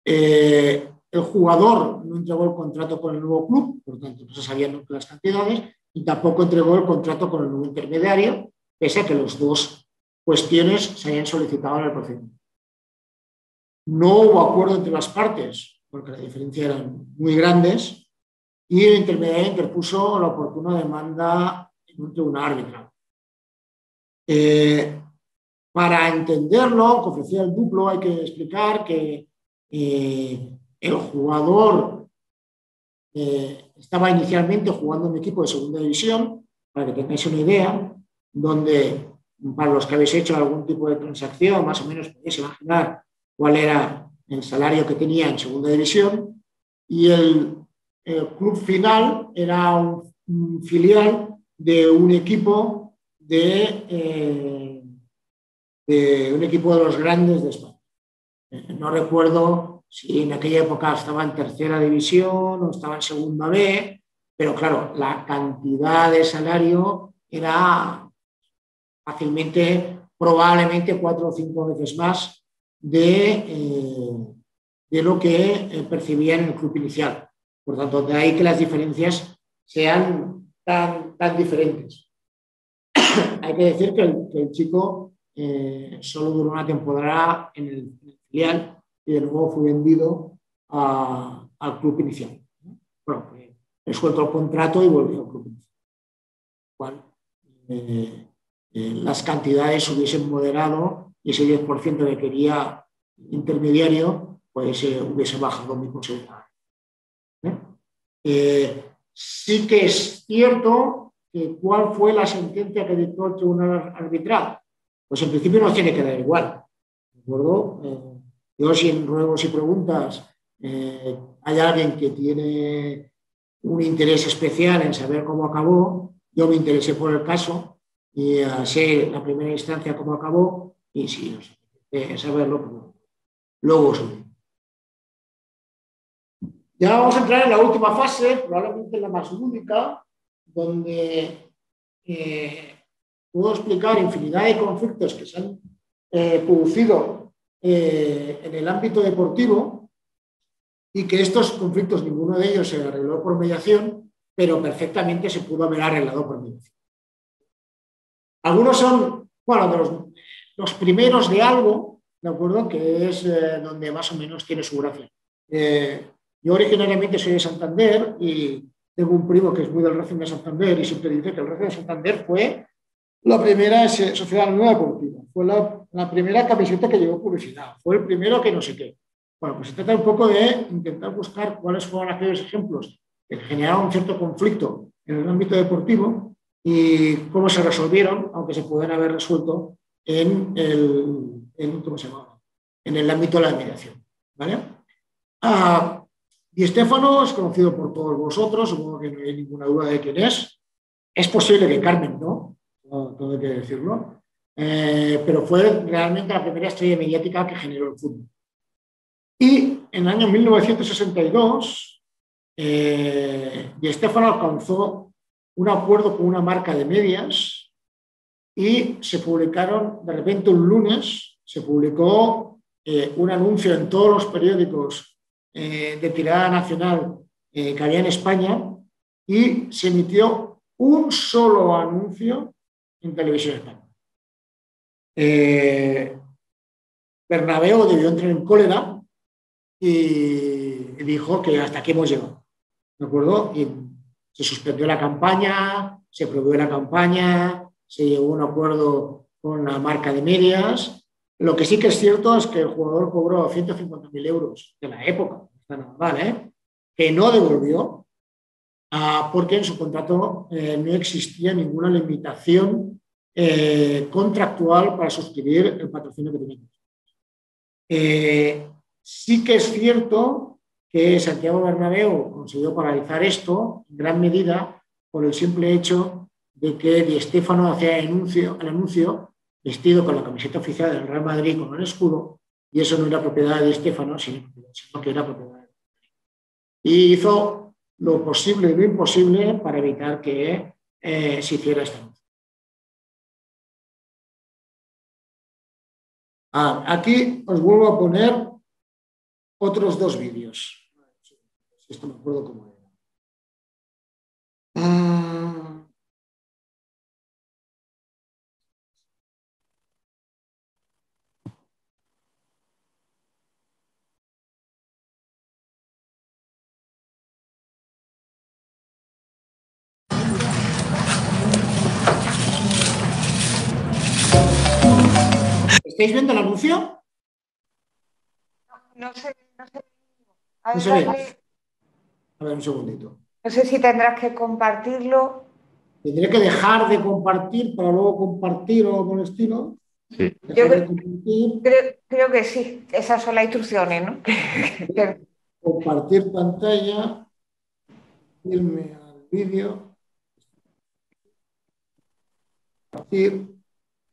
El jugador no entregó el contrato con el nuevo club, por lo tanto no se sabían nunca las cantidades, y tampoco entregó el contrato con el nuevo intermediario, pese a que las 2 cuestiones se hayan solicitado en el procedimiento. No hubo acuerdo entre las partes, porque las diferencias eran muy grandes, y el intermediario interpuso la oportuna demanda en un tribunal arbitral. Para entenderlo, que ofrecía el duplo, hay que explicar que el jugador estaba inicialmente jugando en un equipo de segunda división, para que tengáis una idea, donde para los que habéis hecho algún tipo de transacción, más o menos podéis imaginar cuál era el salario que tenía en segunda división, y el club final era un filial de un equipo de de un equipo de los grandes de España. No recuerdo si en aquella época estaba en tercera división o estaba en segunda B, pero claro, la cantidad de salario era fácilmente, probablemente 4 o 5 veces más de lo que percibía en el club inicial. Por tanto, de ahí que las diferencias sean tan diferentes. Hay que decir que el chico solo duró una temporada en el filial y de nuevo fue vendido al club inicial. Bueno, resuelto el contrato y volvió al club inicial. Cual, las cantidades hubiesen moderado y ese 10% que quería intermediario pues hubiese bajado muy considerablemente. Sí que es cierto que cuál fue la sentencia que dictó el tribunal arbitral. Pues en principio nos tiene que dar igual. ¿De acuerdo? Yo, si en ruegos y preguntas hay alguien que tiene un interés especial en saber cómo acabó, yo me interesé por el caso y sé la primera instancia cómo acabó y si no sé, saberlo, pues, luego subí. Ya vamos a entrar en la última fase, probablemente la más lúdica, donde puedo explicar infinidad de conflictos que se han producido en el ámbito deportivo y que estos conflictos, ninguno de ellos se arregló por mediación, pero perfectamente se pudo haber arreglado por mediación. Algunos son, bueno, de los primeros de algo, ¿de acuerdo? Que es donde más o menos tiene su gracia. Yo originariamente soy de Santander y tengo un primo que es muy del Racing de Santander y siempre dice que el Racing de Santander fue la primera sociedad anónima deportiva, fue la primera camiseta que llevó publicidad, fue el primero que no sé qué. Bueno, pues se trata un poco de intentar buscar cuáles fueron aquellos ejemplos que generaron un cierto conflicto en el ámbito deportivo y cómo se resolvieron, aunque se pueden haber resuelto en ¿cómo se llama? En el ámbito de la mediación. ¿Vale? Di Stéfano es conocido por todos vosotros, supongo que no hay ninguna duda de quién es. Es posible que Carmen, ¿no? Todo hay que decirlo. Pero fue realmente la primera estrella mediática que generó el fútbol. Y en el año 1962, Di Stéfano alcanzó un acuerdo con una marca de medias y se publicaron, de repente un lunes, se publicó un anuncio en todos los periódicos de tirada nacional que había en España y se emitió un solo anuncio en Televisión Española. Bernabéu debió entrar en cólera y dijo que hasta aquí hemos llegado. ¿De acuerdo? Y se suspendió la campaña, se prohibió la campaña, se llegó a un acuerdo con la marca de medias. Lo que sí que es cierto es que el jugador cobró 150.000 euros de la época, está normal, que no devolvió, porque en su contrato no existía ninguna limitación contractual para suscribir el patrocinio que tenía. Sí que es cierto que Santiago Bernabéu consiguió paralizar esto en gran medida por el simple hecho de que Di Stéfano hacía el anuncio vestido con la camiseta oficial del Real Madrid con el escudo, y eso no era propiedad de Di Stéfano, sino que era propiedad de Madrid. Y hizo lo posible y lo imposible para evitar que se hiciera este anuncio. Aquí os vuelvo a poner otros dos vídeos. Esto me acuerdo cómo era. ¿Estáis viendo el anuncio? No sé. No se ve. A ver, un segundito. No sé si tendrás que compartirlo. Tendré que dejar de compartir para luego compartir o por el estilo. Sí. Yo creo que sí. Esas son las instrucciones, ¿no? Compartir pantalla. Irme al vídeo.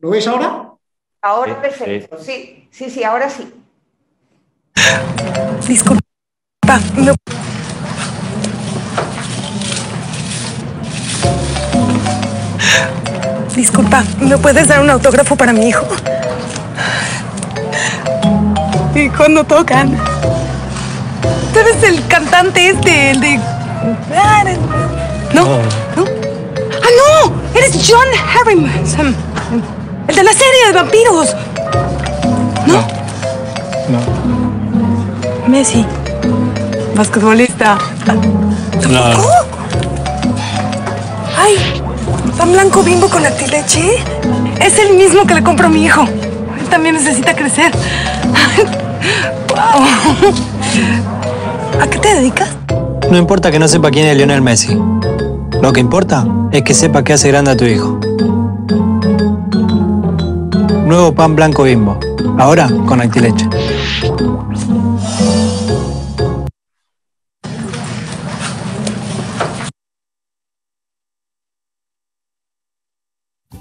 ¿Lo veis ahora? Ahora perfecto, sí, ahora sí. Disculpa, no. Disculpa, ¿me puedes dar un autógrafo para mi hijo? ¿Y cuando tocan? ¿Tú eres el cantante este, el de... ¿No? ¿No? ¡Ah, no! ¡Eres John Harrison! El de la serie de vampiros. ¿No? No. Messi. Basquetbolista. ¿Tampoco? ¡Ay! ¿Pan blanco Bimbo con Actileche? Es el mismo que le compro a mi hijo. Él también necesita crecer. ¡Wow! ¿A qué te dedicas? No importa que no sepa quién es Lionel Messi. Lo que importa es que sepa qué hace grande a tu hijo. Nuevo pan blanco Bimbo. Ahora con Actileche.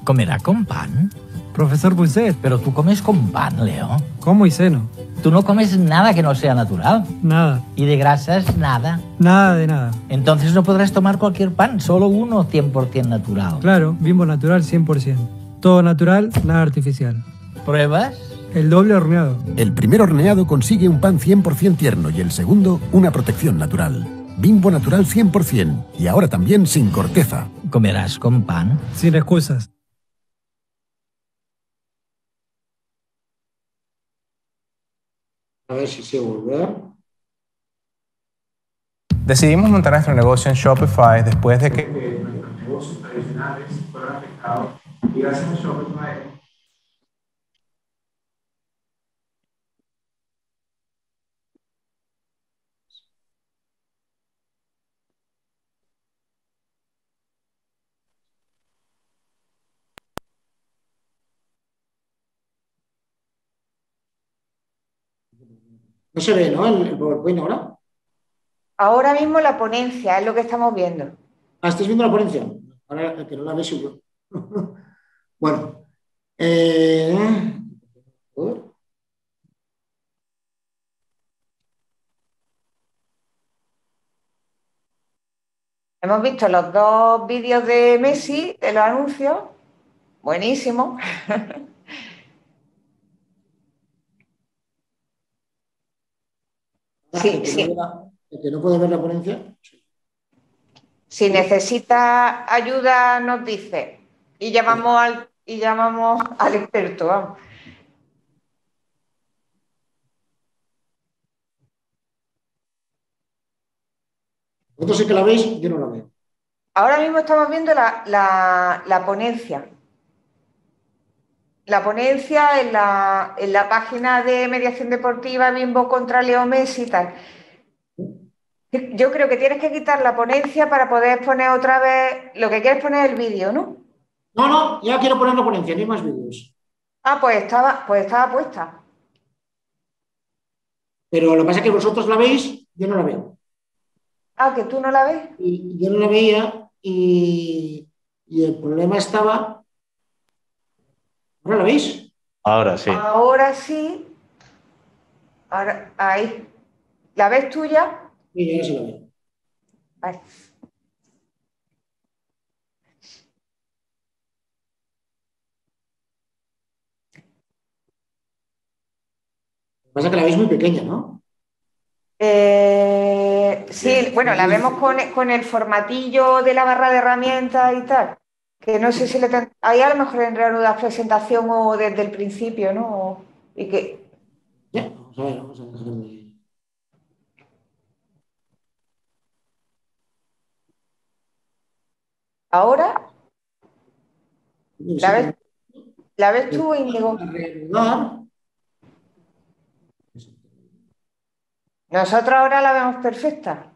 ¿Comerá con pan? Profesor Buset. Pero tú comes con pan, Leo. Como y ceno. Tú no comes nada que no sea natural. Nada. ¿Y de grasas, nada? Nada de nada. Entonces no podrás tomar cualquier pan, solo uno 100% natural. Claro, Bimbo natural 100%. Todo natural, nada artificial. ¿Pruebas? El doble horneado. El primer horneado consigue un pan 100% tierno y el segundo una protección natural. Bimbo natural 100% y ahora también sin corteza. ¿Comerás con pan? Sin excusas. A ver si sé volver. Decidimos montar nuestro negocio en Shopify después de que nuestros negocios tradicionales fueron afectados y gracias a Shopify. No se ve, ¿no? El PowerPoint ahora. Ahora mismo la ponencia es lo que estamos viendo. Ah, ¿estás viendo la ponencia? Ahora que no la ves seguro. Bueno. Hemos visto los dos vídeos de Messi, de los anuncios. Buenísimo. Sí, sí. ¿El que no puede ver la ponencia? Si necesita ayuda, nos dice. Y llamamos al experto, vamos. Vosotros sí que la veis, yo no la veo. Ahora mismo estamos viendo la ponencia. La ponencia en la página de mediación deportiva Bimbo contra Leo Messi y tal. Yo creo que tienes que quitar la ponencia para poder poner otra vez. Lo que quieres poner el vídeo, ¿no? No, ya quiero poner la ponencia, no hay más vídeos. Ah, pues estaba puesta. Pero lo que pasa es que vosotros la veis, yo no la veo. Ah, que tú no la ves. Y yo no la veía y el problema estaba... ¿Ahora la veis? Ahora sí. Ahora sí. Ahora, ahí. ¿La ves tú ya? Sí, ahora sí la veo. Vale. Lo que pasa es que la veis muy pequeña, ¿no? Sí, bueno, la vemos con el formatillo de la barra de herramientas y tal. Que no sé si ahí a lo mejor en reanuda presentación o desde el principio, ¿no? Y que... Ya, vamos a dejarme... ¿Ahora? ¿La ves tú, Íñigo? Nosotros ahora la vemos perfecta.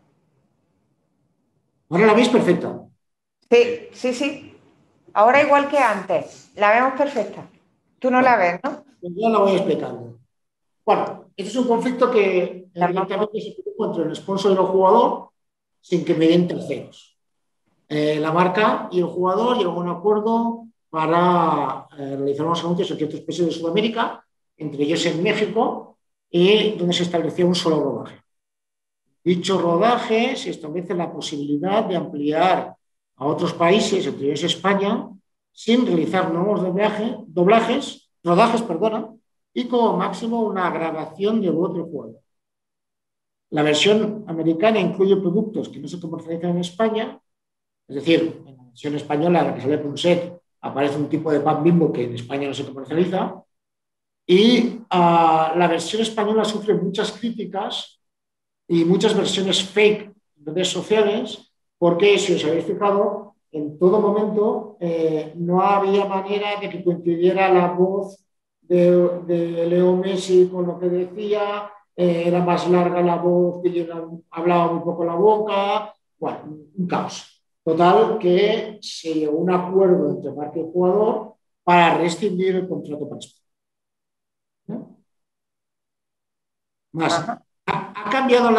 ¿Ahora la veis perfecta? Sí. Ahora igual que antes. La vemos perfecta. Tú no la ves, ¿no? Pues ya la voy explicando. Bueno, este es un conflicto que evidentemente se produjo entre el sponsor y el jugador sin que me den terceros. La marca y el jugador llegan a un acuerdo para realizar unos anuncios en ciertos países de Sudamérica, entre ellos en México, y donde se estableció un solo rodaje. Dicho rodaje se establece la posibilidad de ampliar a otros países, entre ellos España, sin realizar nuevos rodajes, y como máximo una grabación de voz del jugador. La versión americana incluye productos que no se comercializan en España, es decir, en la versión española, en la que sale Punset, aparece un tipo de pan Bimbo que en España no se comercializa, y la versión española sufre muchas críticas y muchas versiones fake en redes sociales, porque, si os habéis fijado, en todo momento no había manera de que coincidiera la voz de Leo Messi con lo que decía, era más larga la voz, que hablaba muy poco la boca, bueno, un caos. Total, que se llegó a un acuerdo entre marca y jugador para rescindir el contrato para España. Más. ¿Ha cambiado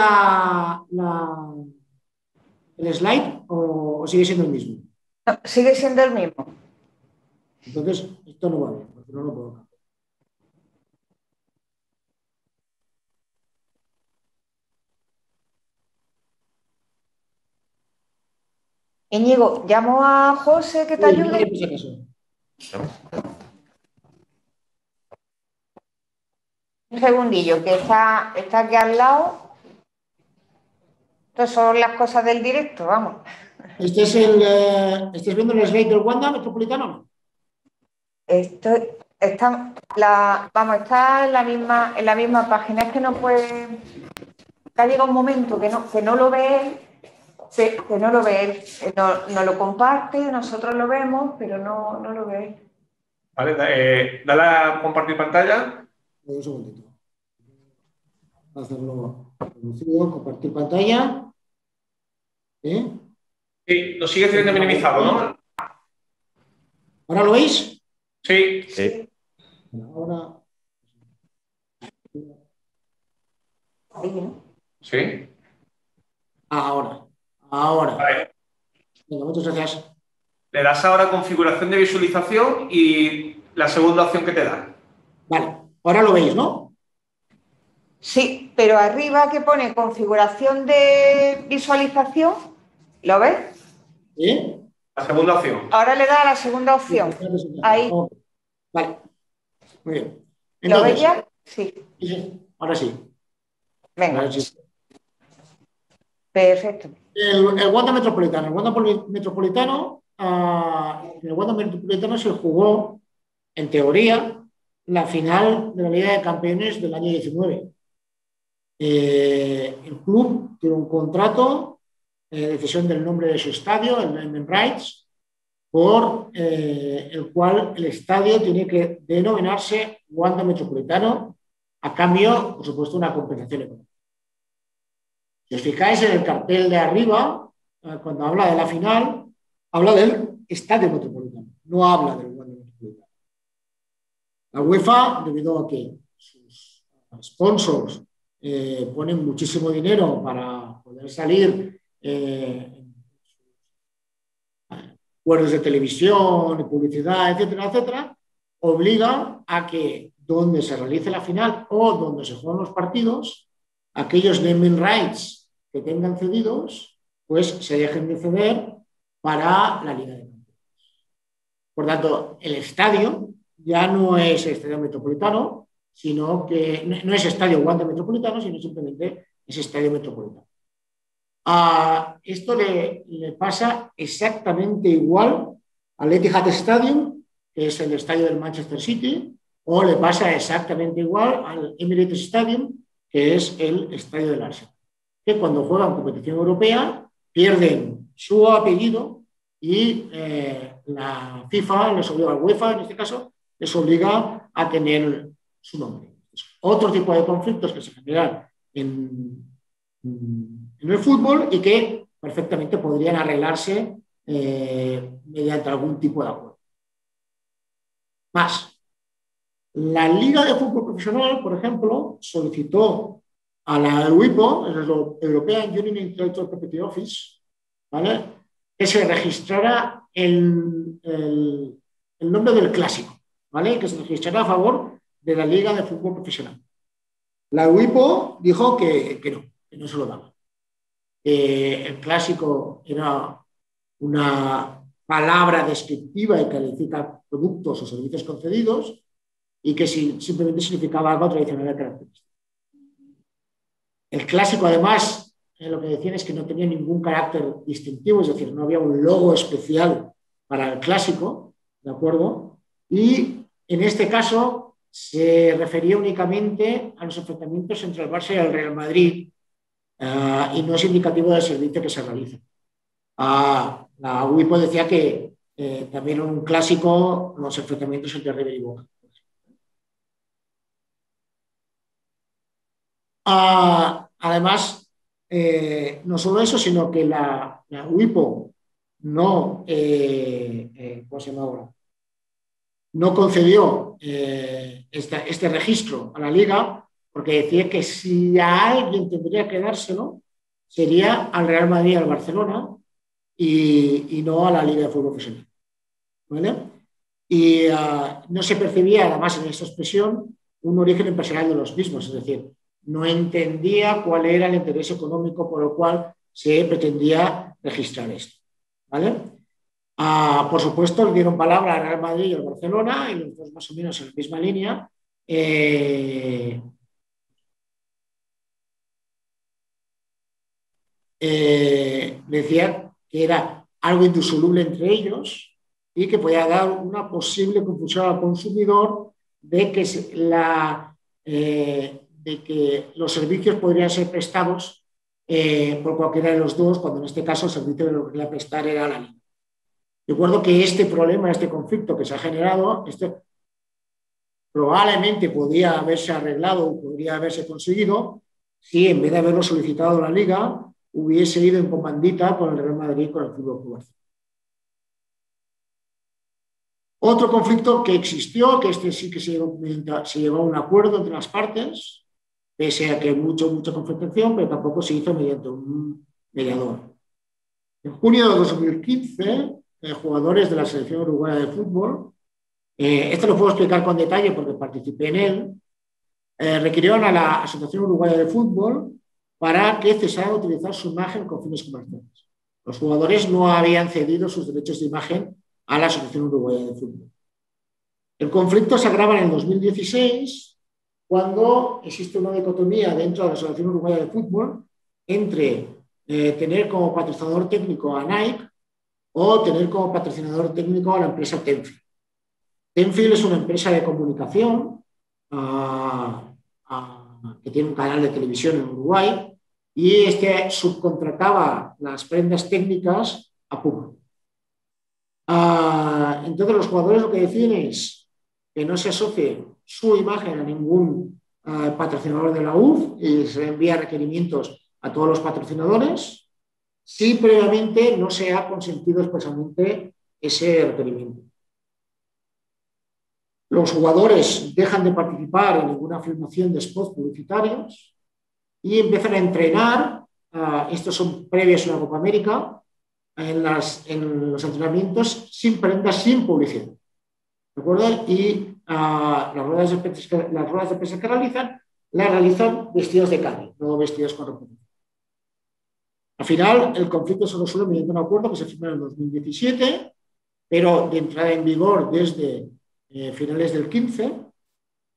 el slide o sigue siendo el mismo? No, sigue siendo el mismo. Entonces, esto no va bien, porque no lo puedo cambiar. Íñigo, llamo a José que te ayude. Un segundillo, que está aquí al lado. Estas son las cosas del directo, vamos. ¿Estás viendo el slide del Wanda Metropolitano? Está en la misma página. Es que no puede. Ha llegado un momento que no lo ve. Que no lo ve, no lo comparte, nosotros lo vemos, pero no lo ve. Vale, dale a compartir pantalla. Un segundito. Hacerlo reducido, compartir pantalla. Sí, lo sigue teniendo minimizado, ¿no? ¿Ahora lo veis? Sí. Ahora. Sí. Ahora. Vale. Venga, muchas gracias. Le das ahora configuración de visualización y la segunda opción que te da. Vale, ahora lo veis, ¿no? Sí, pero arriba que pone configuración de visualización, ¿lo ves? ¿Sí? La segunda opción. Ahora le da a la segunda opción. Ahí. Vale, muy bien. Entonces, ¿lo ves ya? Sí. Sí, ahora sí. Venga. Ahora sí. Perfecto. El Wanda Metropolitano. El Wanda Metropolitano se jugó, en teoría, la final de la Liga de Campeones del año 19. El club tiene un contrato de cesión del nombre de su estadio, el naming rights, por el cual el estadio tiene que denominarse Wanda Metropolitano, a cambio, por supuesto, una compensación económica. Si os fijáis en el cartel de arriba, cuando habla de la final, habla del Estadio Metropolitano, no habla del Wanda Metropolitano. La UEFA, debido a que sus sponsors ponen muchísimo dinero para poder salir en acuerdos de televisión, de publicidad, etcétera, etcétera, obliga a que donde se realice la final o donde se juegan los partidos, aquellos naming rights que tengan cedidos, pues se dejen de ceder para la Liga de Campeones. Por tanto, el estadio ya no es el Estadio Metropolitano, sino que no es Estadio Wanda Metropolitano, sino simplemente es Estadio Metropolitano. Esto le pasa exactamente igual al Etihad Stadium, que es el estadio del Manchester City, o le pasa exactamente igual al Emirates Stadium, que es el estadio del Arsenal, que cuando juegan competición europea pierden su apellido y la FIFA les obliga, la UEFA en este caso, les obliga a tener su nombre. Otro tipo de conflictos que se generan en el fútbol y que perfectamente podrían arreglarse mediante algún tipo de acuerdo. Más. La Liga de Fútbol Profesional, por ejemplo, solicitó a la EUIPO, el European Union Intellectual Property Office, ¿vale?, que se registrara el el nombre del clásico, ¿vale? Que se registrara a favor de la Liga de Fútbol Profesional. La UIPO dijo que no se lo daba. El clásico era una palabra descriptiva y califica productos o servicios concedidos y que simplemente significaba algo tradicional y característico. El clásico, además, lo que decían es que no tenía ningún carácter distintivo, es decir, no había un logo especial para el clásico, ¿de acuerdo? Y en este caso se refería únicamente a los enfrentamientos entre el Barça y el Real Madrid y no es indicativo del servicio que se realiza. La UIPO decía que también era un clásico los enfrentamientos entre River y Boca. Además, no solo eso, sino que la UIPO no, ¿cómo se llama ahora? No concedió este registro a la Liga porque decía que si a alguien tendría que dárselo sería al Real Madrid y al Barcelona y no a la Liga de Fútbol Profesional, ¿vale? Y no se percibía, además, en esta expresión un origen empresarial de los mismos, es decir, no entendía cuál era el interés económico por el cual se pretendía registrar esto, ¿vale? Por supuesto, le dieron palabra al Real Madrid y al Barcelona, y los dos más o menos en la misma línea. Decía que era algo indisoluble entre ellos y que podía dar una posible confusión al consumidor de que los servicios podrían ser prestados por cualquiera de los dos, cuando en este caso el servicio que lo quería prestar era la Liga. Recuerdo que este problema, este conflicto que se ha generado, probablemente podría haberse arreglado o podría haberse conseguido si en vez de haberlo solicitado la Liga hubiese ido en comandita con el Real Madrid y con el Fútbol Club Barcelona. Otro conflicto que existió, que sí que se llegó a un acuerdo entre las partes, pese a que mucha confrontación, pero tampoco se hizo mediante un mediador. En junio de 2015, jugadores de la selección uruguaya de fútbol, esto lo puedo explicar con detalle porque participé en él, requirieron a la Asociación Uruguaya de Fútbol para que cesara de utilizar su imagen con fines comerciales. Los jugadores no habían cedido sus derechos de imagen a la Asociación Uruguaya de Fútbol. El conflicto se agrava en el 2016 cuando existe una dicotomía dentro de la Asociación Uruguaya de Fútbol entre tener como patrocinador técnico a Nike o tener como patrocinador técnico a la empresa Tenfield. Tenfield es una empresa de comunicación que tiene un canal de televisión en Uruguay y subcontrataba las prendas técnicas a Puma. Entonces los jugadores lo que deciden es que no se asocie su imagen a ningún patrocinador de la UF y se envía requerimientos a todos los patrocinadores si previamente no se ha consentido expresamente ese requerimiento. Los jugadores dejan de participar en ninguna filmación de spots publicitarios y empiezan a entrenar, estos son previos a la Copa América, en los entrenamientos sin prendas, sin publicidad. ¿De acuerdo? Y las ruedas de prensa que las realizan vestidos de calle, no vestidos con ropa. Al final, el conflicto se resuelve mediante un acuerdo que se firmó en el 2017, pero de entrada en vigor desde finales del 15,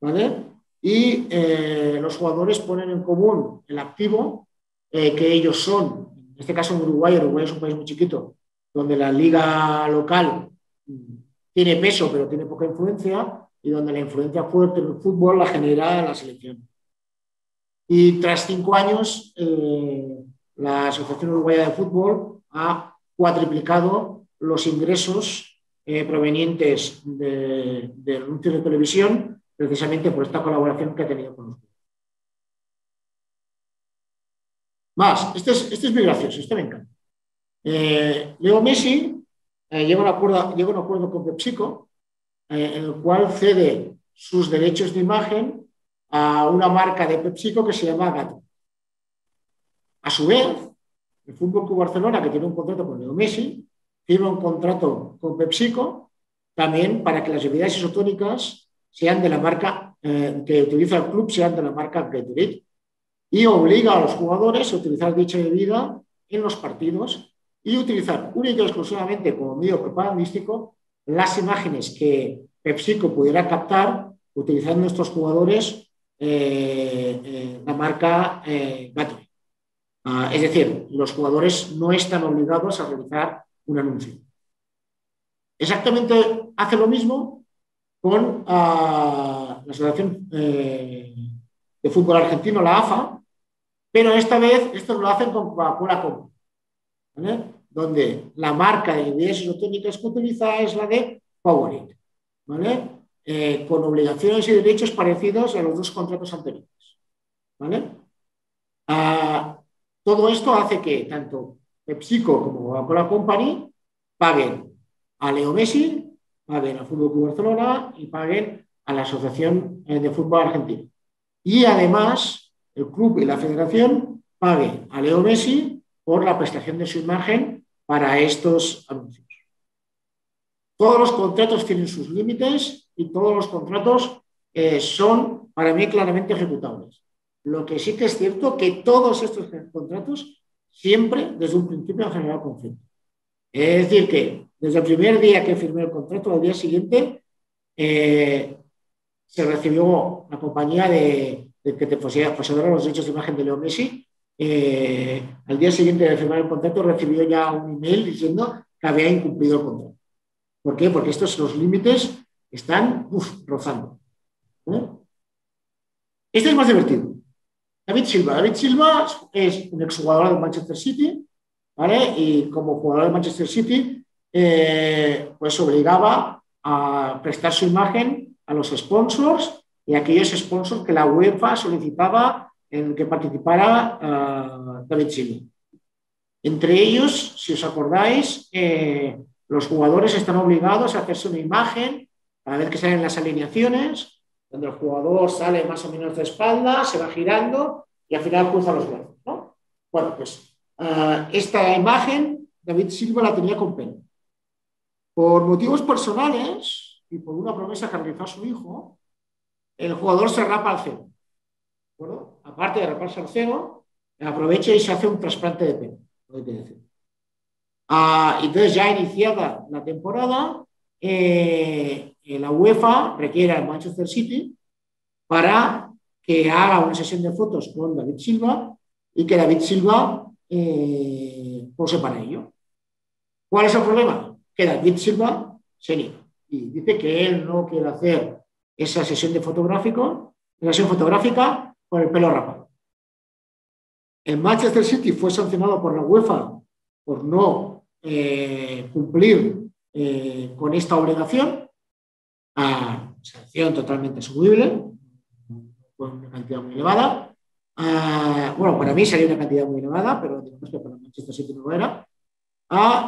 ¿vale? Y los jugadores ponen en común el activo que ellos son, en este caso en Uruguay es un país muy chiquito, donde la liga local tiene peso pero tiene poca influencia y donde la influencia fuerte en el fútbol la genera la selección. Y tras 5 años, la Asociación Uruguaya de Fútbol ha cuadriplicado los ingresos provenientes de anuncios de televisión, precisamente por esta colaboración que ha tenido con nosotros. Más, este es muy gracioso, este me encanta. Leo Messi llega a un acuerdo con PepsiCo, en el cual cede sus derechos de imagen a una marca de PepsiCo que se llama Gato. A su vez, el Fútbol Club Barcelona, que tiene un contrato con Leo Messi, firma un contrato con PepsiCo también para que las bebidas isotónicas sean de la marca que utiliza el club, sean de la marca Gatorade, y obliga a los jugadores a utilizar dicha bebida en los partidos y utilizar única y exclusivamente como medio propagandístico las imágenes que PepsiCo pudiera captar utilizando estos jugadores la marca Gatorade. Es decir, los jugadores no están obligados a realizar un anuncio. Exactamente hace lo mismo con la Asociación de Fútbol Argentino, la AFA, pero esta vez estos lo hacen con Coca-Cola Company, ¿vale? Donde la marca de bebidas isotónicas que utiliza es la de Powerade, ¿vale? Con obligaciones y derechos parecidos a los dos contratos anteriores, ¿vale? Todo esto hace que tanto PepsiCo como Coca-Cola Company paguen a Leo Messi, paguen al Fútbol Club Barcelona y paguen a la Asociación de Fútbol Argentino. Y además, el club y la federación paguen a Leo Messi por la prestación de su imagen para estos anuncios. Todos los contratos tienen sus límites y todos los contratos son, para mí, claramente ejecutables. Lo que sí que es cierto que todos estos contratos siempre, desde un principio, han generado conflicto. Es decir, que desde el primer día que firmé el contrato, al día siguiente, se recibió la compañía que te poseedora los derechos de imagen de Leo Messi. Al día siguiente de firmar el contrato, recibió ya un email diciendo que había incumplido el contrato. ¿Por qué? Porque los límites están rozando. Este es más divertido. David Silva es un exjugador del Manchester City, ¿vale? Y como jugador del Manchester City, pues obligaba a prestar su imagen a los sponsors y a aquellos sponsors que la UEFA solicitaba en que participara David Silva. Entre ellos, si os acordáis, los jugadores están obligados a hacerse una imagen cada vez que salen las alineaciones, donde el jugador sale más o menos de espalda, se va girando y al final cruza los brazos, ¿no? Bueno, pues esta imagen David Silva la tenía con pena. Por motivos personales y por una promesa que realizó a su hijo, el jugador se rapa al cero. ¿De acuerdo? Aparte de raparse al cero, aprovecha y se hace un trasplante de pelo. Entonces, ya iniciada la temporada, la UEFA requiere al Manchester City para que haga una sesión de fotos con David Silva y que David Silva pose para ello. ¿Cuál es el problema? Que David Silva se niega y dice que él no quiere hacer esa sesión fotográfica con el pelo rapado. El Manchester City fue sancionado por la UEFA por no cumplir con esta obligación, sanción totalmente asumible, con una cantidad muy elevada. Bueno, para mí sería una cantidad muy elevada, pero digamos que para Manchester City no lo era.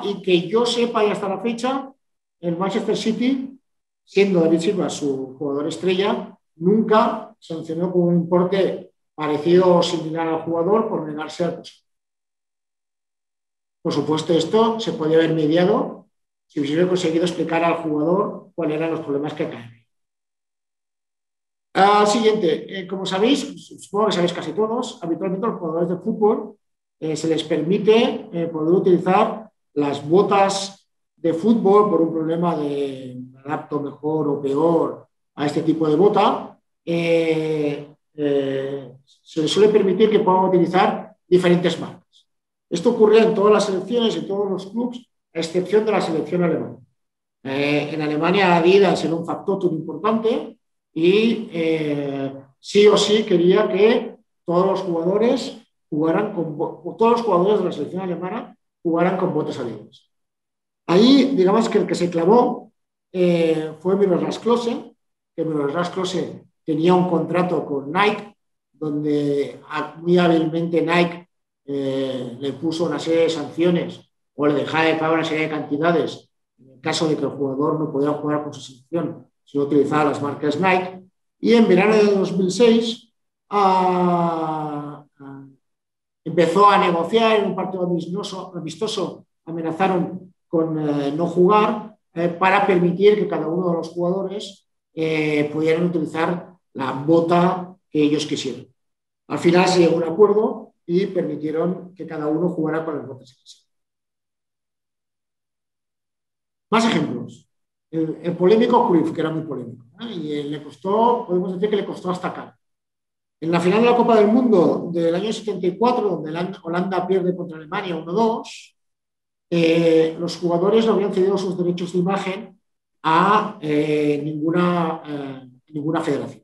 Y que yo sepa, y hasta la fecha, el Manchester City, siendo David Silva su jugador estrella, nunca sancionó con un importe parecido o similar al jugador por negarse al caso. Por supuesto, esto se podía haber mediado si hubiera conseguido explicar al jugador cuáles eran los problemas que caen. Siguiente, como sabéis, supongo que sabéis casi todos, habitualmente a los jugadores de fútbol se les permite poder utilizar las botas de fútbol por un problema de adapto mejor o peor a este tipo de bota. Se les suele permitir que puedan utilizar diferentes marcas. Esto ocurre en todas las selecciones, en todos los clubes, a excepción de la selección alemana. En Alemania Adidas era un factor importante y sí o sí quería que todos los jugadores de la selección alemana jugaran con botas Adidas. Ahí, digamos que el que se clavó fue Miroslav Klose, que Miroslav Klose tenía un contrato con Nike, donde muy hábilmente Nike le puso una serie de sanciones o le dejaba de pagar una serie de cantidades en el caso de que el jugador no pudiera jugar con su selección si no utilizaba las marcas Nike. Y en verano de 2006 empezó a negociar en un partido amistoso, amenazaron con no jugar para permitir que cada uno de los jugadores pudieran utilizar la bota que ellos quisieran. Al final se llegó a un acuerdo y permitieron que cada uno jugara con las botas que quisiera. Más ejemplos. El polémico Cruyff, que era muy polémico, y le costó, podemos decir que le costó hasta acá. En la final de la Copa del Mundo del año 74, donde Holanda pierde contra Alemania 1-2, los jugadores no habían cedido sus derechos de imagen a ninguna federación.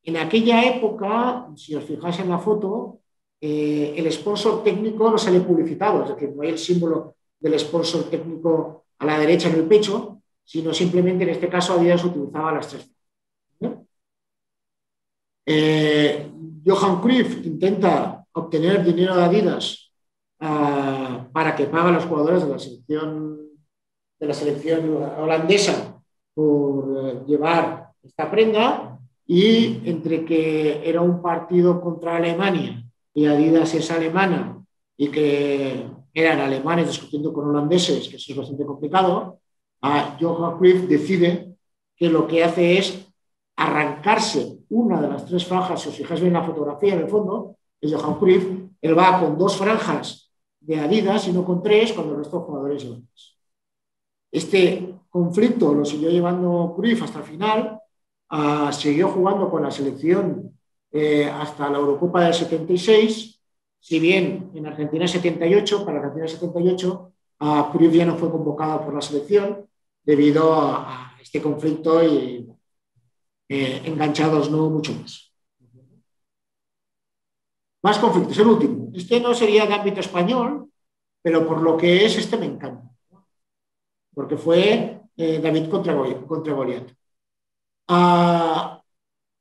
En aquella época, si os fijáis en la foto, el sponsor técnico no sale publicitado, es decir, no hay el símbolo del sponsor técnico a la derecha en el pecho, sino simplemente en este caso Adidas utilizaba las tres. Johan Cruyff intenta obtener dinero de Adidas para que pague a los jugadores de la selección holandesa por llevar esta prenda, y entre que era un partido contra Alemania y Adidas es alemana y que eran alemanes discutiendo con holandeses, que eso es bastante complicado, Johan Cruyff decide que lo que hace es arrancarse una de las tres franjas. Si os fijáis bien la fotografía en el fondo, es Johan Cruyff, él va con 2 franjas de Adidas y no con 3, cuando el resto de jugadores llevan 3. Este conflicto lo siguió llevando Cruyff hasta el final, siguió jugando con la selección hasta la Eurocopa del 76, si bien en Argentina 78, para Argentina 78, Cruyff ya no fue convocado por la selección debido a este conflicto y enganchados no mucho más. Más conflictos, el último. Este no sería de ámbito español, pero por lo que es, este me encanta, porque fue David contra Goliat.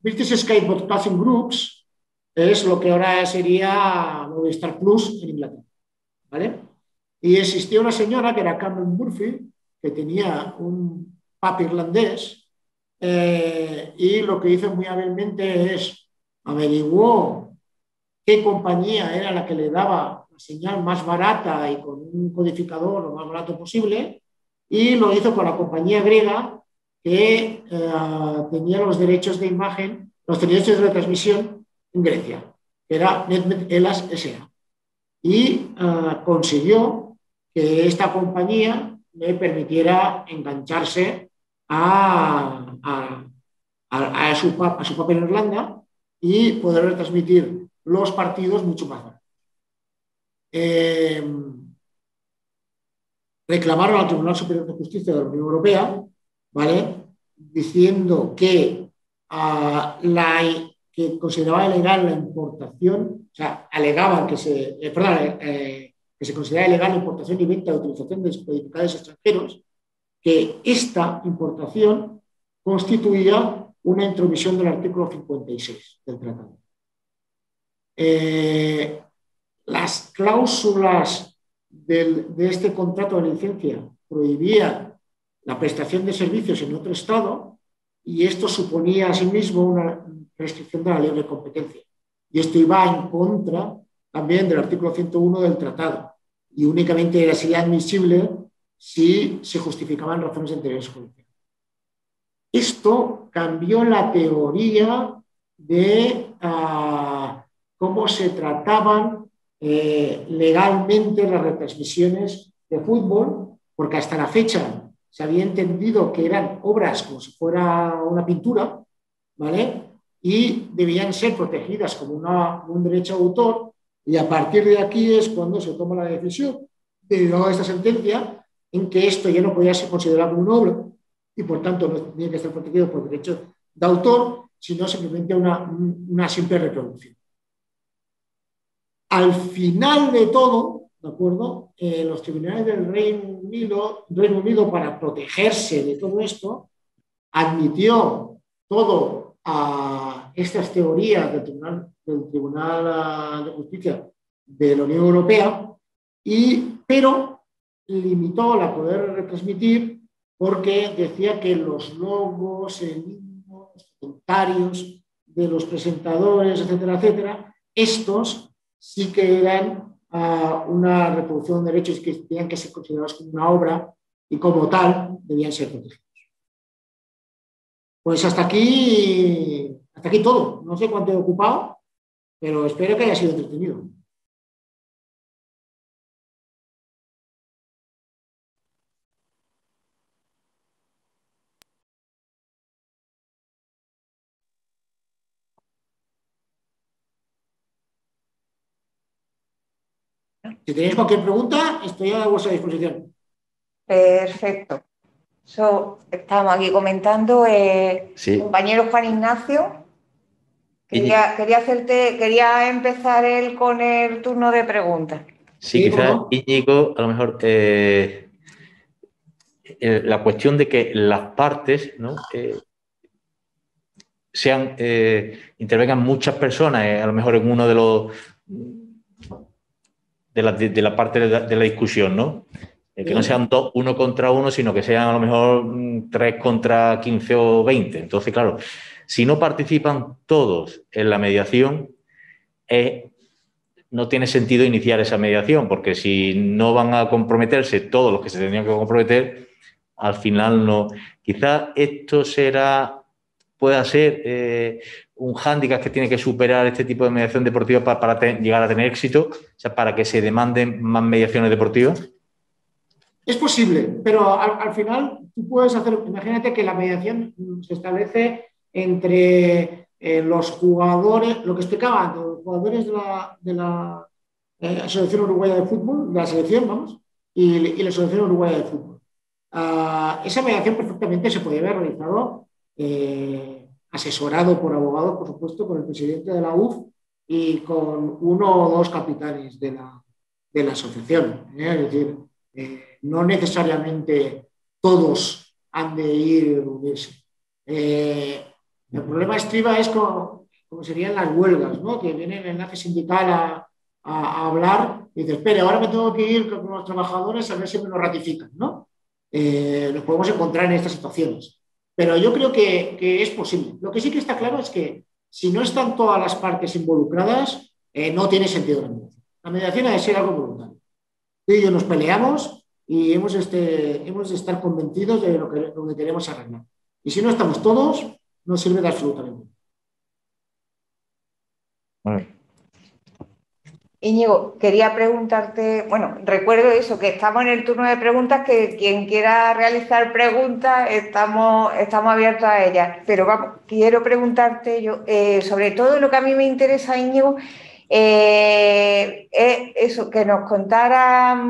British Skateboard Classic Groups es lo que ahora sería Movistar Plus en Inglaterra, ¿vale? Y existía una señora que era Cameron Murphy, que tenía un pub irlandés, y lo que hizo muy hábilmente es averiguó qué compañía era la que le daba la señal más barata y con un codificador lo más barato posible, y lo hizo con la compañía griega que tenía los derechos de imagen, los derechos de retransmisión en Grecia, que era NetMed Hellas S.A. Y consiguió que esta compañía le permitiera engancharse a su papel en Irlanda y poder retransmitir los partidos mucho más baratos. Reclamaron al Tribunal Superior de Justicia de la Unión Europea, ¿vale?, diciendo que, que consideraba ilegal la importación, o sea, alegaban que se consideraba ilegal la importación y venta de utilización de codificadores extranjeros, que esta importación constituía una intromisión del artículo 56 del tratado. Las cláusulas de este contrato de licencia prohibían la prestación de servicios en otro Estado, y esto suponía asimismo una restricción de la libre competencia. Y esto iba en contra también del artículo 101 del tratado, y únicamente sería admisible si se justificaban razones de interés judicial. Esto cambió la teoría de cómo se trataban legalmente las retransmisiones de fútbol, porque hasta la fecha se había entendido que eran obras como si fuera una pintura, ¿vale?, y debían ser protegidas como un derecho de autor, y a partir de aquí es cuando se toma la decisión, debido a esta sentencia, en que esto ya no podía ser considerado como una obra y por tanto no tenía que estar protegido por derechos de autor, sino simplemente una simple reproducción. Al final de todo, ¿de acuerdo?, los tribunales del Reino Unido, para protegerse de todo esto, admitió todo a estas teorías del Tribunal de Justicia de la Unión Europea, pero limitó la poder retransmitir porque decía que los logos, el himno, los comentarios de los presentadores, etcétera, etcétera, estos sí que eran una reproducción de derechos que tenían que ser considerados como una obra y como tal debían ser protegidos. Pues hasta aquí todo. No sé cuánto he ocupado, pero espero que haya sido entretenido. Si tenéis cualquier pregunta, estoy a vuestra disposición. Perfecto. Estamos aquí comentando, Sí. compañero Juan Ignacio. Quería empezar él con el turno de preguntas. Sí, quizás Íñigo, a lo mejor la cuestión de que las partes, ¿no? intervengan muchas personas, a lo mejor en uno de los de la parte de la discusión, ¿no? Que no sean uno contra uno, sino que sean a lo mejor 3 contra 15 o 20. Entonces, claro, si no participan todos en la mediación, no tiene sentido iniciar esa mediación, porque si no van a comprometerse todos los que se tendrían que comprometer, al final no. Quizás esto pueda ser un hándicap que tiene que superar este tipo de mediación deportiva para llegar a tener éxito, o sea, para que se demanden más mediaciones deportivas. Es posible, pero al final tú puedes hacer, imagínate que la mediación se establece entre los jugadores, lo que explicaba antes, los jugadores de la Asociación Uruguaya de Fútbol, de la selección, vamos, y la Asociación Uruguaya de Fútbol. Esa mediación perfectamente se podía haber realizado asesorado por abogados, por supuesto, con el presidente de la UF y con 1 o 2 capitanes de la asociación. Es decir, no necesariamente todos han de ir a reunirse. El problema estriba es como serían las huelgas, ¿no? Que viene el enlace sindical a hablar y dice, espere, ahora me tengo que ir con los trabajadores a ver si me lo ratifican, ¿no? Nos podemos encontrar en estas situaciones. Pero yo creo que es posible. Lo que sí que está claro es que si no están todas las partes involucradas, no tiene sentido la mediación. La mediación ha de ser algo voluntario. Tú y yo nos peleamos y hemos de estar convencidos de lo que queremos arreglar. Y si no estamos todos, no sirve de absolutamente nada. Íñigo, quería preguntarte, bueno, recuerdo eso, que estamos en el turno de preguntas, que quien quiera realizar preguntas, estamos abiertos a ellas. Pero vamos, quiero preguntarte yo, sobre todo lo que a mí me interesa, Íñigo, es eso, que nos contara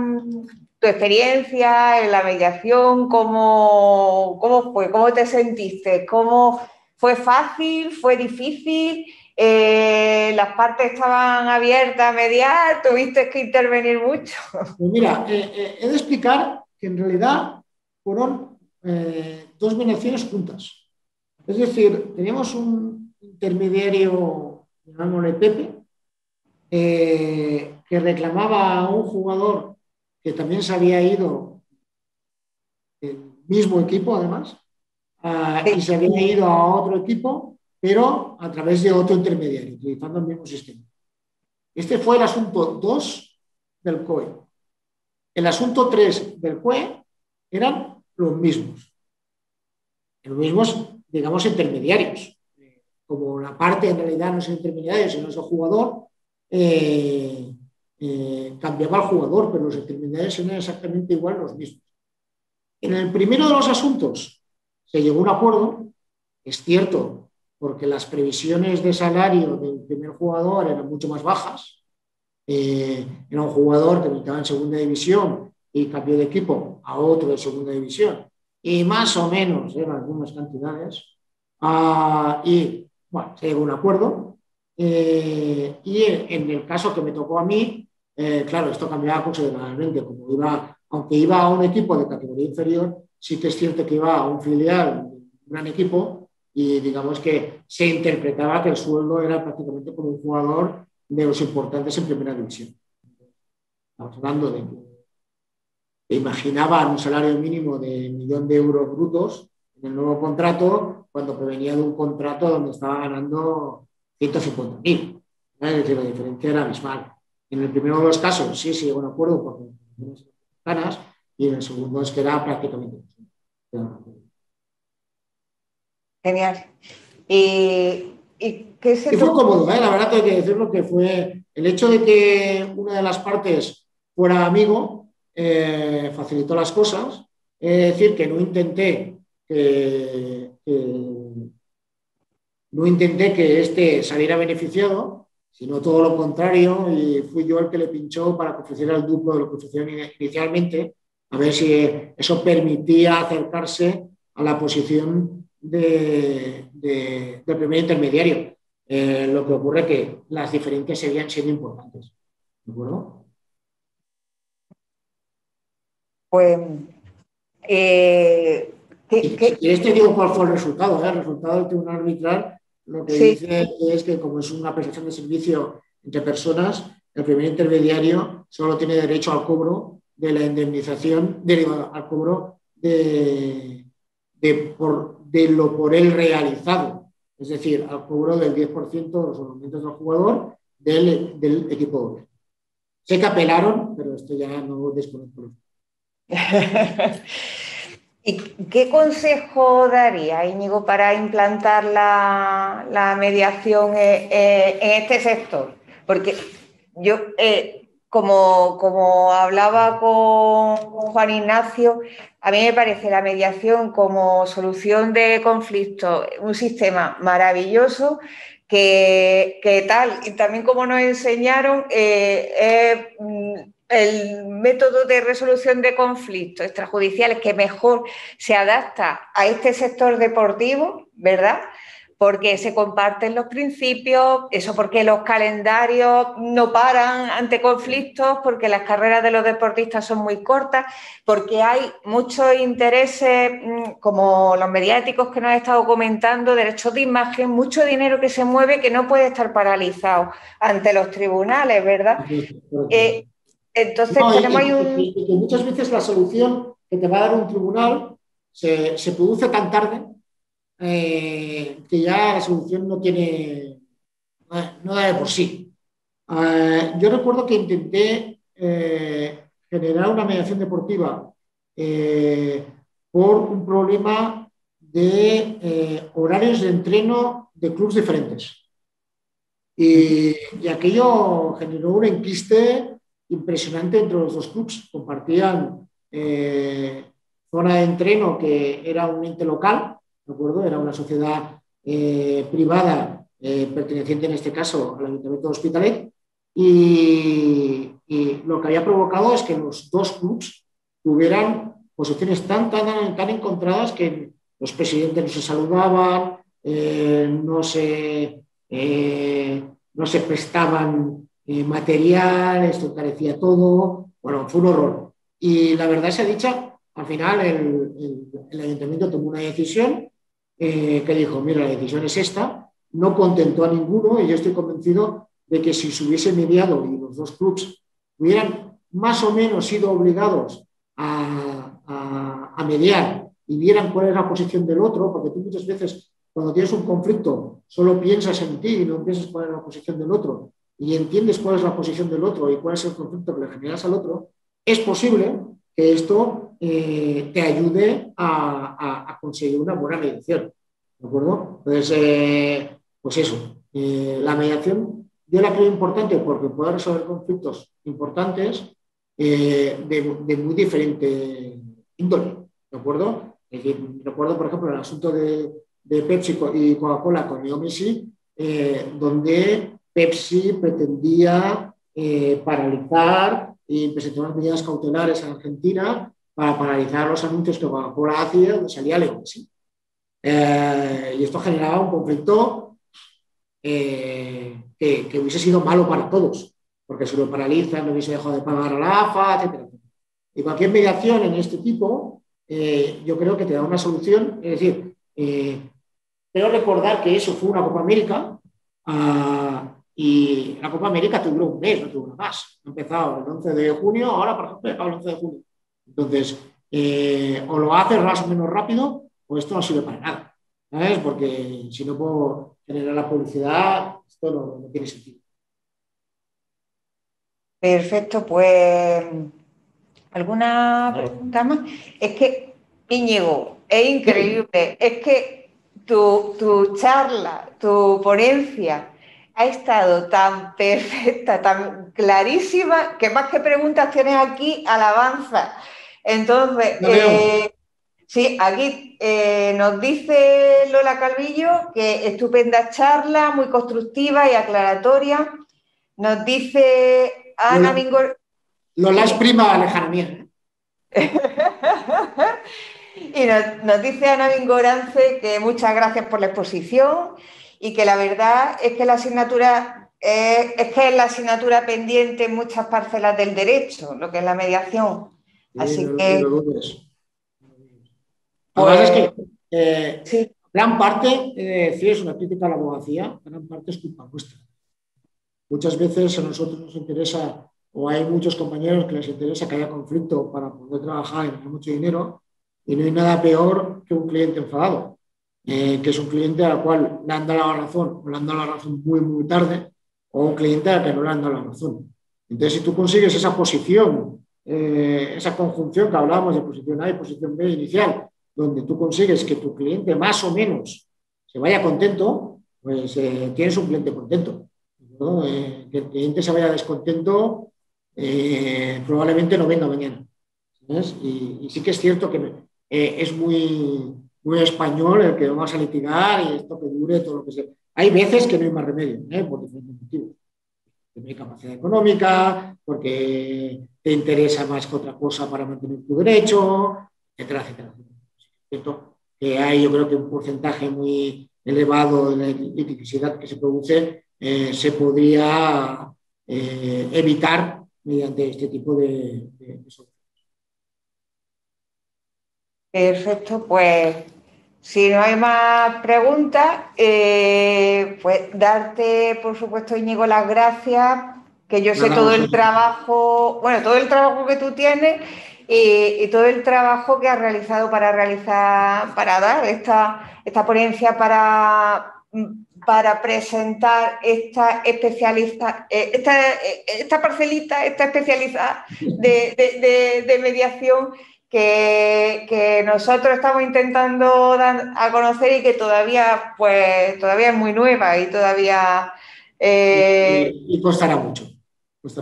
tu experiencia en la mediación, cómo fue, cómo te sentiste, fue fácil, fue difícil. Las partes estaban abiertas a mediar, tuviste que intervenir mucho. Pues mira, he de explicar que en realidad fueron 2 mediaciones juntas. Es decir, teníamos un intermediario, llamámosle Pepe, que reclamaba a un jugador que también se había ido del mismo equipo, además, y se había ido a otro equipo, pero a través de otro intermediario, utilizando el mismo sistema. Este fue el asunto 2 del COE. El asunto 3 del COE eran los mismos. Los mismos, digamos, intermediarios. Como la parte en realidad no es el intermediario, sino es el jugador, cambiaba el jugador, pero los intermediarios eran exactamente igual los mismos. En el primero de los asuntos se llegó a un acuerdo, es cierto, porque las previsiones de salario del primer jugador eran mucho más bajas. Era un jugador que militaba en segunda división y cambió de equipo a otro de segunda división. Y más o menos eran algunas cantidades. Y bueno, se llegó a un acuerdo. Y en el caso que me tocó a mí, claro, esto cambiaba considerablemente. Aunque iba a un equipo de categoría inferior, sí que es cierto que iba a un filial, un gran equipo, y digamos que se interpretaba que el sueldo era prácticamente como un jugador de los importantes en primera división. Estamos hablando de que imaginaban un salario mínimo de 1 millón de euros brutos en el nuevo contrato, cuando provenía de un contrato donde estaba ganando 150.000. Es decir, la diferencia era abismal. En el primero de los casos sí se llegó a un acuerdo por ganas, y en el segundo es que era prácticamente Genial. ¿Y qué se y fue cómodo, la verdad hay que decirlo, que fue el hecho de que una de las partes fuera amigo, facilitó las cosas. Es decir, que no intenté que este saliera beneficiado, sino todo lo contrario, y fui yo el que le pinchó para que ofreciera el duplo de lo que ofrecieron inicialmente, a ver si eso permitía acercarse a la posición del primer intermediario. Lo que ocurre es que las diferencias seguían siendo importantes. ¿De acuerdo? Pues... Si quieres te digo cuál fue el resultado. El resultado del tribunal arbitral lo que dice es que, como es una prestación de servicio entre personas, el primer intermediario solo tiene derecho al cobro de la indemnización derivada al cobro de lo por él realizado, es decir, al cobro del 10% de los rendimientos del jugador del equipo doble. Sé que apelaron, pero esto ya no desconozco. ¿Y qué consejo daría, Íñigo, para implantar la mediación en este sector? Porque yo, como hablaba con Juan Ignacio, a mí me parece la mediación como solución de conflictos un sistema maravilloso que tal, y también como nos enseñaron, el método de resolución de conflictos extrajudiciales que mejor se adapta a este sector deportivo, ¿verdad? Porque se comparten los principios, eso porque los calendarios no paran ante conflictos, porque las carreras de los deportistas son muy cortas, porque hay muchos intereses, como los mediáticos que nos ha estado comentando, derechos de imagen, mucho dinero que se mueve que no puede estar paralizado ante los tribunales, ¿verdad? Entonces tenemos ahí y que muchas veces la solución que te va a dar un tribunal se produce tan tarde que ya la solución no da de por sí. Yo recuerdo que intenté generar una mediación deportiva por un problema de horarios de entreno de clubes diferentes. Y aquello generó un enquiste impresionante entre los dos clubes. Compartían zona de entreno que era un ente local, ¿de acuerdo? Era una sociedad privada perteneciente en este caso al Ayuntamiento de Hospitalet, y lo que había provocado es que los dos clubes tuvieran posiciones tan encontradas que los presidentes no se saludaban, no se prestaban material, esto carecía todo. Bueno, fue un horror. Y la verdad sea dicha, al final el ayuntamiento tomó una decisión que dijo, mira, la decisión es esta, no contentó a ninguno, y yo estoy convencido de que si se hubiese mediado y los dos clubes hubieran más o menos sido obligados a mediar y vieran cuál es la posición del otro, porque tú muchas veces cuando tienes un conflicto solo piensas en ti y no piensas cuál es la posición del otro, y entiendes cuál es la posición del otro y cuál es el conflicto que le generas al otro, es posible que esto te ayude a conseguir una buena mediación. ¿De acuerdo? Entonces, pues eso, la mediación yo la creo importante porque puede resolver conflictos importantes de muy diferente índole. ¿De acuerdo? Recuerdo, por ejemplo, el asunto de Pepsi y Coca-Cola con Leo Messi, donde Pepsi pretendía paralizar y presentar unas medidas cautelares en Argentina para paralizar los anuncios que Coca-Cola hacía donde salía Leo Messi. Y esto generaba un conflicto que hubiese sido malo para todos, porque si lo paralizan no hubiese dejado de pagar a la AFA, etc. Y cualquier mediación en este tipo, yo creo que te da una solución. Es decir, quiero recordar que eso fue una Copa América, y la Copa América duró un mes, no duró más. Ha empezado el 11 de junio, ahora por ejemplo acaba el 11 de junio. Entonces, o lo haces más o menos rápido, o esto no sirve para nada, ¿sabes? Porque si no puedo generar la publicidad, esto no tiene sentido. Perfecto, pues ¿alguna pregunta más? Es que, Íñigo, es increíble, es que tu charla, tu ponencia ha estado tan perfecta, tan clarísima, que más que preguntas tienes aquí alabanza. Entonces, sí, aquí nos dice Lola Calvillo que estupenda charla, muy constructiva y aclaratoria. Nos dice Ana Mingor... Lola es prima lejana mía. Y nos dice Ana Mingorance que muchas gracias por la exposición y que la verdad es que la asignatura es la asignatura pendiente en muchas parcelas del derecho, lo que es la mediación. Así que... Además es que gran parte, decir, es una crítica a la abogacía, gran parte es culpa nuestra. Muchas veces a nosotros nos interesa, o hay muchos compañeros que les interesa que haya conflicto para poder trabajar y ganar mucho dinero, y no hay nada peor que un cliente enfadado, que es un cliente al cual le han dado la razón, o le han dado la razón muy, muy tarde, o un cliente al que no le han dado la razón. Entonces, si tú consigues esa posición, esa conjunción que hablábamos de posición A y posición B inicial, donde tú consigues que tu cliente más o menos se vaya contento, pues tienes un cliente contento, ¿no? Que el cliente se vaya descontento, probablemente no venga mañana, ¿sabes? Y sí que es cierto que es muy, muy español el que vamos a litigar y esto que dure todo lo que sea. Hay veces que no hay más remedio, por diferentes motivos. Porque no hay capacidad económica, porque te interesa más que otra cosa para mantener tu derecho, etcétera, etcétera. Es cierto que hay, yo creo que un porcentaje muy elevado de litigiosidad que se produce se podría evitar mediante este tipo de soluciones. Perfecto, pues si no hay más preguntas, pues darte, por supuesto, Íñigo, las gracias, que yo sé todo el trabajo, bueno, todo el trabajo que tú tienes y todo el trabajo que has realizado para dar esta ponencia, para presentar esta parcelita, esta especialidad de mediación que nosotros estamos intentando dar a conocer y que todavía es muy nueva y todavía... y costará mucho.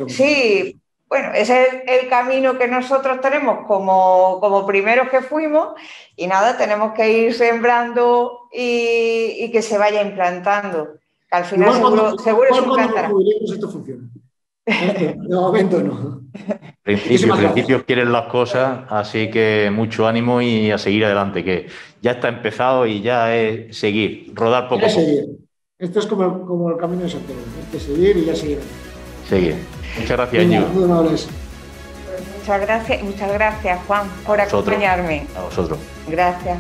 Sí, bueno, ese es el camino que nosotros tenemos como primeros que fuimos y nada, tenemos que ir sembrando y que se vaya implantando. Que al final seguro se implantará. Esto funciona. De momento no. Principios quieren las cosas, así que mucho ánimo y a seguir adelante, que ya está empezado y ya es seguir, rodar poco a poco. Esto es como el camino de Santiago, hay que seguir y ya seguir. Seguir. Muchas gracias, Íñigo. Muchas gracias, Juan, por acompañarme. A vosotros. Gracias.